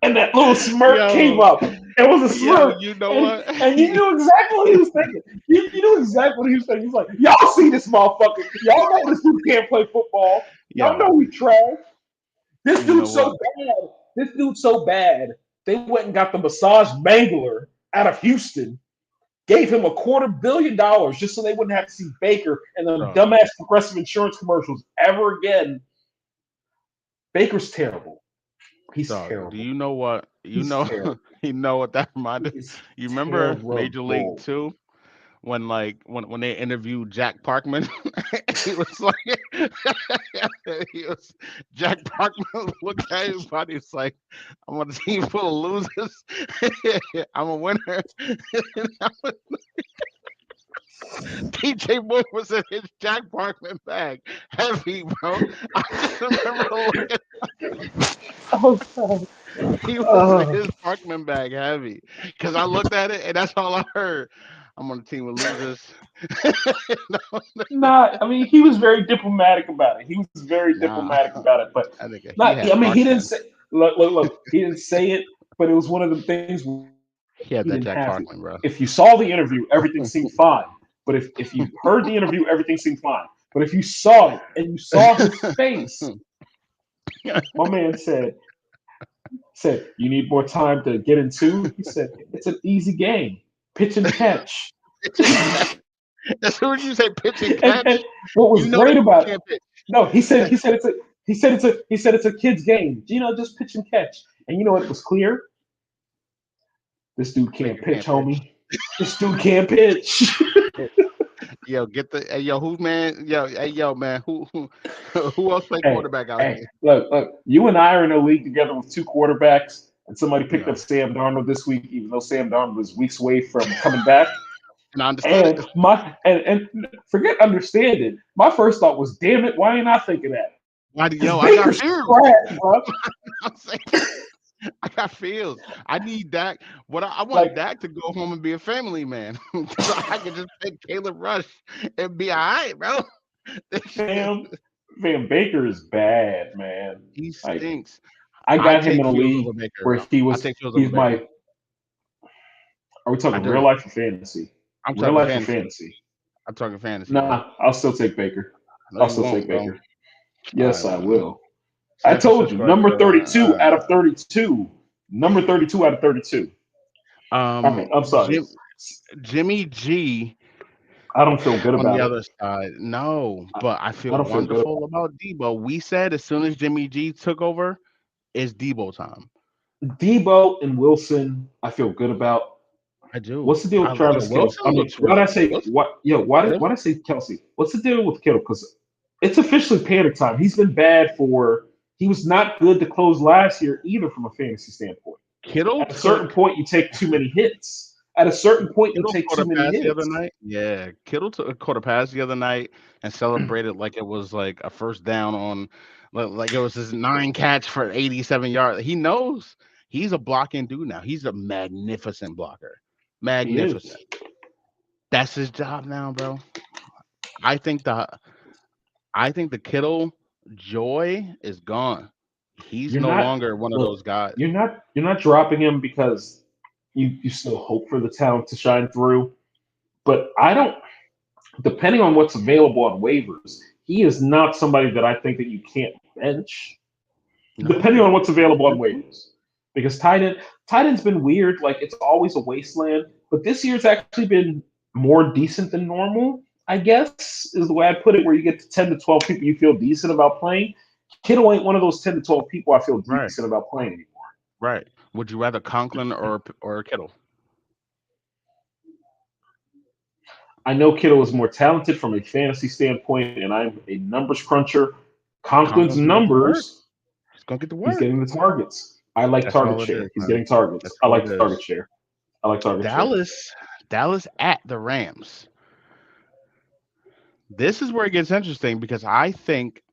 and that little smirk came Yo, up. It was a yo, smirk, you know and what? you knew exactly what he was thinking. You knew exactly what he was thinking. He's like, "Y'all see this motherfucker? Y'all know this dude can't play football. Y'all Yo, know we trash." This you know dude's what? so bad. This dude's so bad. They went and got the massage mangler out of Houston, gave him $250 million just so they wouldn't have to see Baker and them Bro, dumbass progressive insurance commercials ever again. Baker's terrible. He's dog, do terrible. you know what? You He's know, terrible. you know what that reminded? He's You remember Major League terrible. 2 when when they interviewed Jack Parkman? He was like, he was Jack Parkman looked at everybody. It's like, I'm on a team full of losers. I'm a winner. DJ Moore was in his Jack Parkman bag, heavy, bro. I just remember looking. Oh God. He was in Uh, his Parkman bag, heavy. Because I looked at it and that's all I heard. I'm on a team of losers. No, not. I mean, he was very diplomatic about it. He was very nah, diplomatic about it, but I think he not. had I mean, he didn't Parkman. say. Look. He didn't say it, but it was one of the things He had he that didn't Jack have to. Parkman, bro. If you saw the interview, everything seemed fine. But if you heard the interview, everything seemed fine. But if you saw it and you saw his face, my man said, "You need more time to get into." He said, "It's an easy game, pitch and catch." Pitch and catch. As soon as you say pitch and And catch, what you was know great that about you it? can't pitch. No, he said it's a kid's game. Just pitch and catch. And you know what? It was clear. This dude can't Baker pitch, can't pitch. homie. This dude can't pitch. Yo, get the hey, yo, who's man? Yo, hey, yo, man, who else play Hey, quarterback out hey, here? look. You and I are in a league together with two quarterbacks, and somebody picked up Yeah, Sam Darnold this week, even though Sam Darnold was weeks away from coming back. and I understood it. And forget understand it. My first thought was, damn it, why ain't I thinking that? Because I got Baker's fears. trash, bro. I'm saying I got feels. I need Dak. I want Like, Dak to go home and be a family man, so I can just pick Caleb Rush and be all right, bro. This shit- fam, fam, Baker is bad, man. he Like, stinks. I I got him in take a Fields over league Baker. where I take Fields over he's Baker. my Are we I talking real do. life or fantasy? I'm Real talking life or fantasy. fantasy? I'm talking fantasy, bro. Nah, I'll still take Baker. No, I'll you still won't, take bro. Baker. All Yes, right, I man. will. I San told you, Francisco at number 32 out of 32. Number 32 out of 32. All right, I'm sorry. Jimmy G I don't feel good on the about it. other side. No, I, but I I feel don't feel good. wonderful about Debo. We said as soon as Jimmy G took over, it's Debo time. Debo and Wilson, I feel good about. I do. What's the deal with Yo, Travis Kelce? Wilson I mean, looks why did real. I say Wilson, what? Yeah, why did Kittle, I say Kelsey? What's the deal with Kittle? Because it's officially panic time. He's been bad for. He was not good to close last year either, from a fantasy standpoint. Kittle At a certain took point, you take too many hits. At a certain point, you Kittle take caught too a many pass the other hits. night. Yeah, Kittle caught a pass the other night and celebrated like it was like a first down on, like it was his 9 catch for 87 yards. He knows he's a blocking dude now. He's a magnificent blocker. He is. Magnificent. That's his job now, bro. I think the I think the Kittle joy is gone. He's You're no not longer one of look. those guys. You're not dropping him because you still hope for the talent to shine through. But I don't. Depending on what's available on waivers, he is not somebody that I think that you can't bench. Depending on No, what's available on good point. waivers, because tight end's been weird. Like it's always a wasteland, but this year's actually been more decent than normal. I guess is the way I put it. Where you get to 10 to 12 people you feel decent about playing. Kittle ain't one of those 10 to 12 people I feel Right, decent about playing anymore. right. Would you rather Conklin or Kittle? I know Kittle is more talented from a fantasy standpoint, and I'm a numbers cruncher. Conklin's Conklin's gonna get the work. numbers, He's gonna get the he's work. getting the targets. I like That's target all it is, share. He's man. getting targets. That's I all like it target is. share. I like target share. Dallas, Dallas at the Rams. This is where it gets interesting because I think,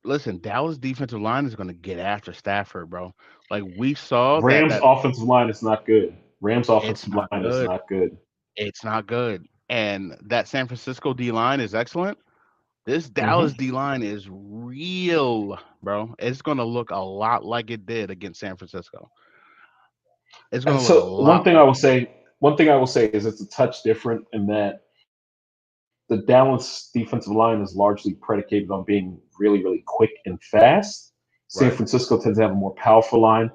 listen, Dallas defensive line is gonna get after Stafford, bro. Like we saw Rams that offensive line is not good. Rams it's offensive not line is good. not good. It's not good. And that San Francisco D line is excellent. This hmm Dallas D line is real, bro. It's gonna look a lot like it did against San Francisco. It's gonna look a So one lot thing I like will it did. say, one thing I will say is it's a touch different in that the Dallas defensive line is largely predicated on being really, really quick and fast. San Right. Francisco tends to have a more powerful line.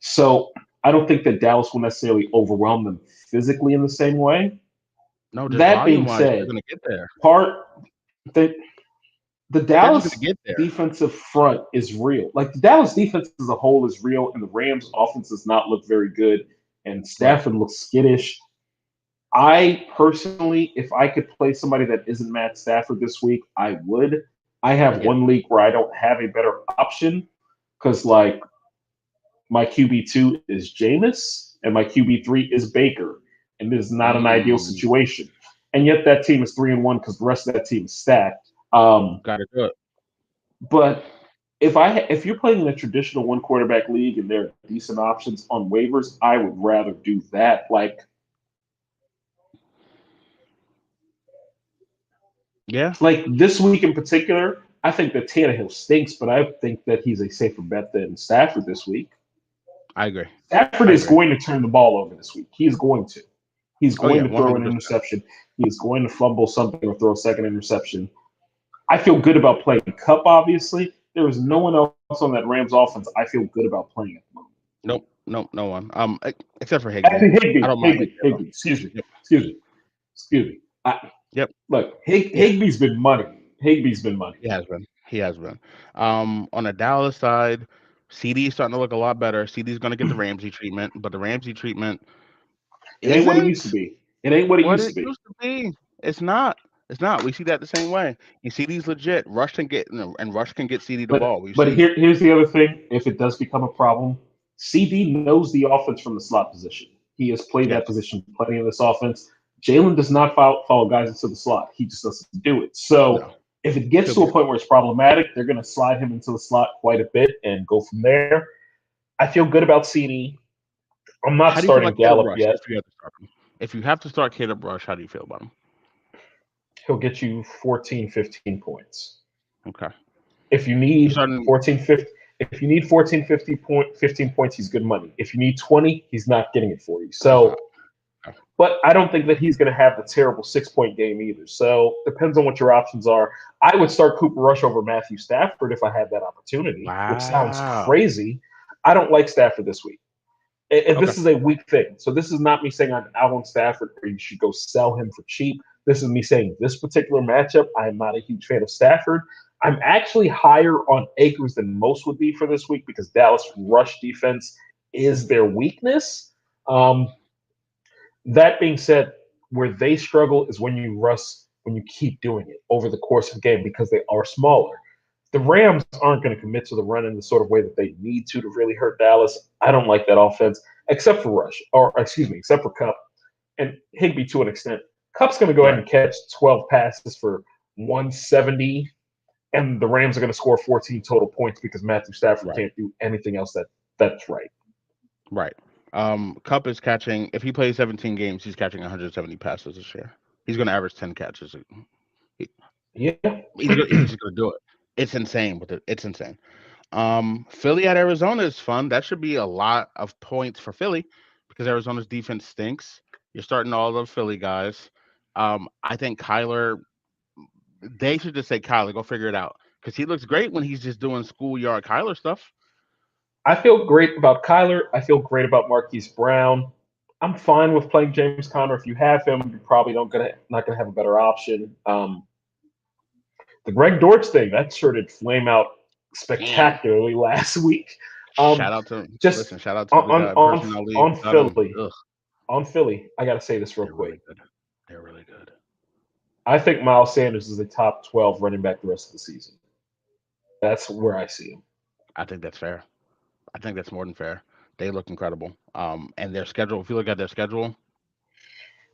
So I don't think that Dallas will necessarily overwhelm them physically in the same way. No, just That volume being wise, they're said, gonna get there. part the the They're just gonna Dallas get there. defensive front is real. Like the Dallas defense as a whole is real, and the Rams offense does not look very good, and Right. Stafford looks skittish. I personally, if I could play somebody that isn't Matt Stafford this week, I would. I have Yeah. one league where I don't have a better option because, like, my QB2 is Jameis and my QB3 is Baker, and it is not an ideal Mm, situation. And yet that team is 3-1 because the rest of that team is stacked. gotta do it. But if you're playing in a traditional one quarterback league and there are decent options on waivers, I would rather do that. Yeah, Like this week in particular, I think that Tannehill stinks, but I think that he's a safer bet than Stafford this week. I agree. Stafford I is agree. going to turn the ball over this week. He is going to. He's Oh going yeah, to one throw hundred an percent. interception. He is going to fumble something or throw a second interception. I feel good about playing Cup, obviously. There is no one else on that Rams offense I feel good about playing at the moment. Nope, nope, no one. Except for Higby. Actually, I Higby, don't mind Higby, Higby at all. Higby. Excuse me, Yep, excuse me, excuse me. yep, Look, yeah. Higby's been money. Higby's been money. He has been. He has been. On the Dallas side, CD is starting to look a lot better. CD's going to get the Ramsey treatment, but the Ramsey treatment It ain't what it used to isn't be. It ain't what it what used to it be. used to be. It's not. It's not. We see that the same way. And CD's legit. Rush can get and Rush can get CD the But ball. We've but seen it. here's the other thing. If it does become a problem, CD knows the offense from the slot position. He has played Yes. that position plenty in this offense. Jalen does not follow guys into the slot. He just doesn't do it. So No. if it gets He'll to get a it. point where it's problematic, they're going to slide him into the slot quite a bit and go from there. I feel good about CD. I'm not How do you feel starting about Caleb Gallup Rush yet. if you have to start him? If you have to start Caleb Rush, how do you feel about him? He'll get you 14, 15 points. Okay. If you You need starting 14, 15, If you need 14, 15 points, he's good money. If you need 20, he's not getting it for you. So, but I don't think that he's going to have the terrible 6-point game either. So depends on what your options are. I would start Cooper Rush over Matthew Stafford if I had that opportunity, which sounds crazy. I don't like Stafford this week. And this is a weak thing. So this is not me saying I'm out on Stafford or you should go sell him for cheap. This is me saying this particular matchup, I am not a huge fan of Stafford. I'm actually higher on Akers than most would be for this week because Dallas rush defense is their weakness. That being said, where they struggle is when you keep doing it over the course of the game because they are smaller. The Rams aren't going to commit to the run in the sort of way that they need to really hurt Dallas. I don't like that offense, except for except for Kupp and Higbee to an extent. Kupp's going to go ahead and catch 12 passes for 170, and the Rams are going to score 14 total points because Matthew Stafford can't do anything else that's right. Right. Kupp is catching, if he plays 17 games, he's catching 170 passes this year. He's going to average 10 catches. He's just going to do it. It's insane. It's insane. Philly at Arizona is fun. That should be a lot of points for Philly because Arizona's defense stinks. You're starting all the Philly guys. I think Kyler, they should just say, Kyler, go figure it out. Because he looks great when he's just doing schoolyard Kyler stuff. I feel great about Kyler. I feel great about Marquise Brown. I'm fine with playing James Conner. If you have him, you're probably not going to have a better option. The Greg Dortch thing, that sure did flame out spectacularly last week. Shout out to Philly. On Philly, I got to say this real quick. They're really good. I think Miles Sanders is a top 12 running back the rest of the season. That's where I see him. I think that's fair. I think that's more than fair. They look incredible. And their schedule, if you look at their schedule.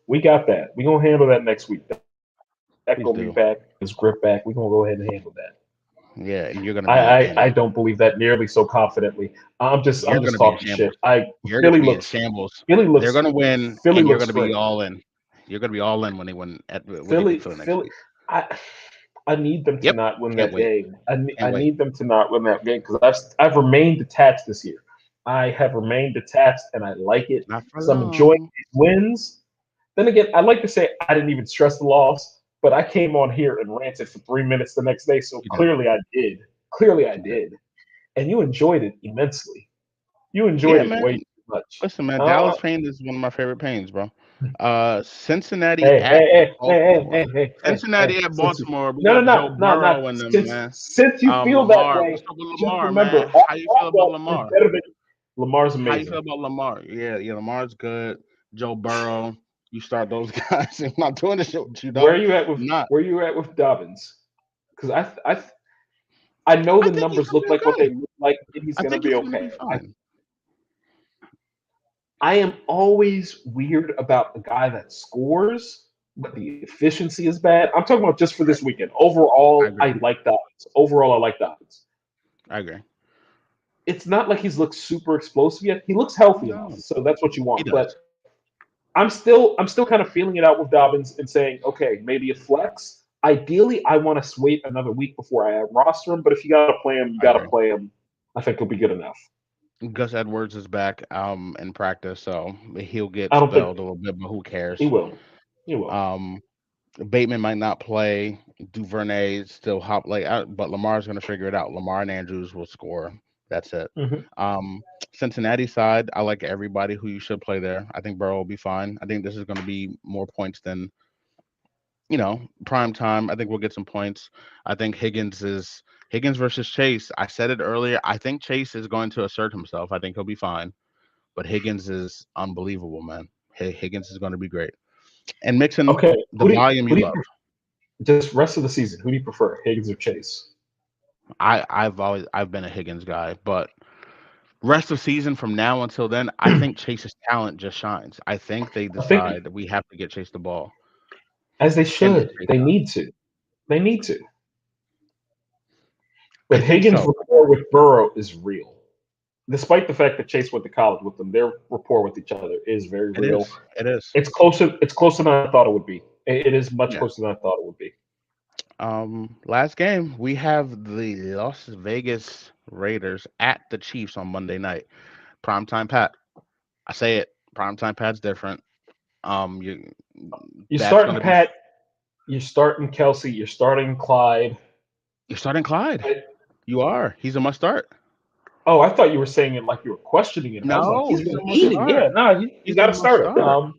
We got that. We're going to handle that next week. That going to be back. His grip back. We're going to go ahead and handle that. Yeah, and you're going to I don't believe that nearly so confidently. I'm just talking shit. You're going to be in shambles. They're going to win, Philly, and you're going to be all in. You're going to be all in when they win at Philly next week. I need them to not win that game. I need them to not win that game because I've remained detached this year. I have remained detached, and I like it. So I'm enjoying these wins. Then again, I'd like to say I didn't even stress the loss, but I came on here and ranted for 3 minutes the next day, so clearly I did. And you enjoyed it immensely. You enjoyed it way too much. Listen, man, Dallas pain is one of my favorite pains, bro. Cincinnati at Baltimore. No. Since you feel that way, Lamar, remember, man. How you feel about Lamar? Lamar's amazing. How you feel about Lamar? Yeah, Lamar's good. Joe Burrow, you start those guys. I'm not doing this shit with you, dog. Where are you at with Dobbins? Because I know the numbers look like what they look like, and he's going to be okay. I am always weird about a guy that scores, but the efficiency is bad. I'm talking about just for this weekend. Overall, I like Dobbins. I agree. It's not like he's looked super explosive yet. He looks healthy enough, so that's what you want. But I'm still kind of feeling it out with Dobbins and saying, okay, maybe a flex. Ideally, I want to wait another week before I roster him. But if you got to play him, you got to play him. I think he'll be good enough. Gus Edwards is back in practice, so he'll get spelled a little bit, but who cares? He will. Bateman might not play. Duvernay still but Lamar's going to figure it out. Lamar and Andrews will score. That's it. Mm-hmm. Cincinnati side, I like everybody who you should play there. I think Burrow will be fine. I think this is going to be more points than, prime time. I think we'll get some points. I think Higgins versus Chase. I said it earlier. I think Chase is going to assert himself. I think he'll be fine. But Higgins is unbelievable, man. Higgins is going to be great. And Mixon, the volume you love. Just rest of the season, who do you prefer, Higgins or Chase? I've been a Higgins guy, but rest of season from now until then, I think Chase's talent just shines. I think they decide that we have to get Chase the ball. As they should. They need to. But Higgins' rapport with Burrow is real. Despite the fact that Chase went to college with them, their rapport with each other is very real. It is. It's closer than I thought it would be. It is much closer than I thought it would be. Last game, we have the Las Vegas Raiders at the Chiefs on Monday night. Primetime Pat. I say it. Primetime Pat's different. You You're that's starting gonna be Pat. You're starting Kelsey. You're starting Clyde. you're starting Clyde. I, You are. He's a must start. oh, I thought you were saying it like you were questioning it. I was like, No, he's he's been a must eating. start. Yeah, no, you He's a got to must start him. start.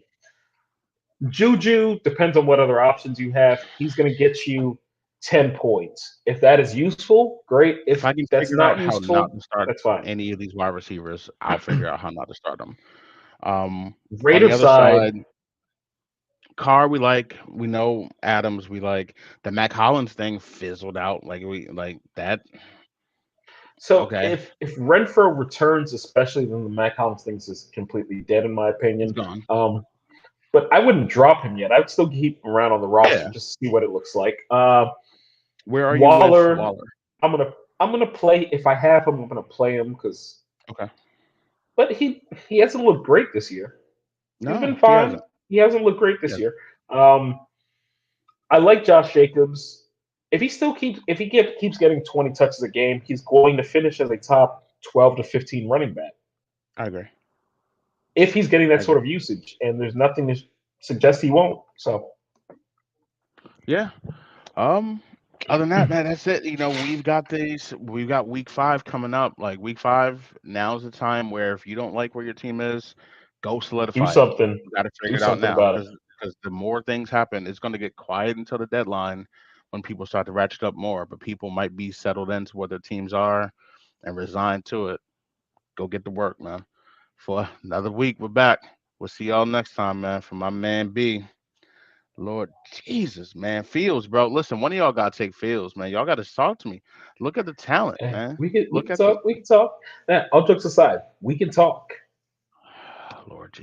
Juju depends on what other options you have. He's going to get you 10 points. If that is useful, great. If If I can that's figure out not how not useful, to start that's fine. any of these wide receivers, I'll figure out how not to start them. On the Raider other side, side, Carr we like. We know Adams we like. The Mac Hollins thing fizzled out. Like we like that. so Okay, if Renfro returns, especially then the Mac Hollins things is completely dead in my he's opinion. gone. But I wouldn't drop him yet. I would still keep him around on the roster Yeah. just to see what it looks like. Where are you with Waller, Waller? I'm gonna play if I have him. I'm gonna play him because, Okay. but he hasn't looked great this year. He's been No, he fine. hasn't. He hasn't looked great He this hasn't. year. Um, I like Josh Jacobs. If he keeps getting 20 touches a game, he's going to finish as a top 12 to 15 running back. I agree. If he's getting I that sort agree. of usage, and there's nothing to suggest he won't. So Yeah. Um. Other than that, man, that's it. We've got these. We've got week 5 coming up. Like week 5, now's the time where if you don't like where your team is, go do solidify it. something. You got to Do figure it out something now about it. because the more things happen, it's going to get quiet until the deadline when people start to ratchet up more. But people might be settled into what their teams are and resigned to it. Go get to work, man. For another week, we're back. We'll see y'all next time, man. For my man B. Lord Jesus, man. Fields, bro. Listen, one of y'all gotta take Fields, man. Y'all gotta talk to me. Look at the talent, man. We Look can at the talk. We can talk. Now, all jokes aside, we can talk. Lord Jesus.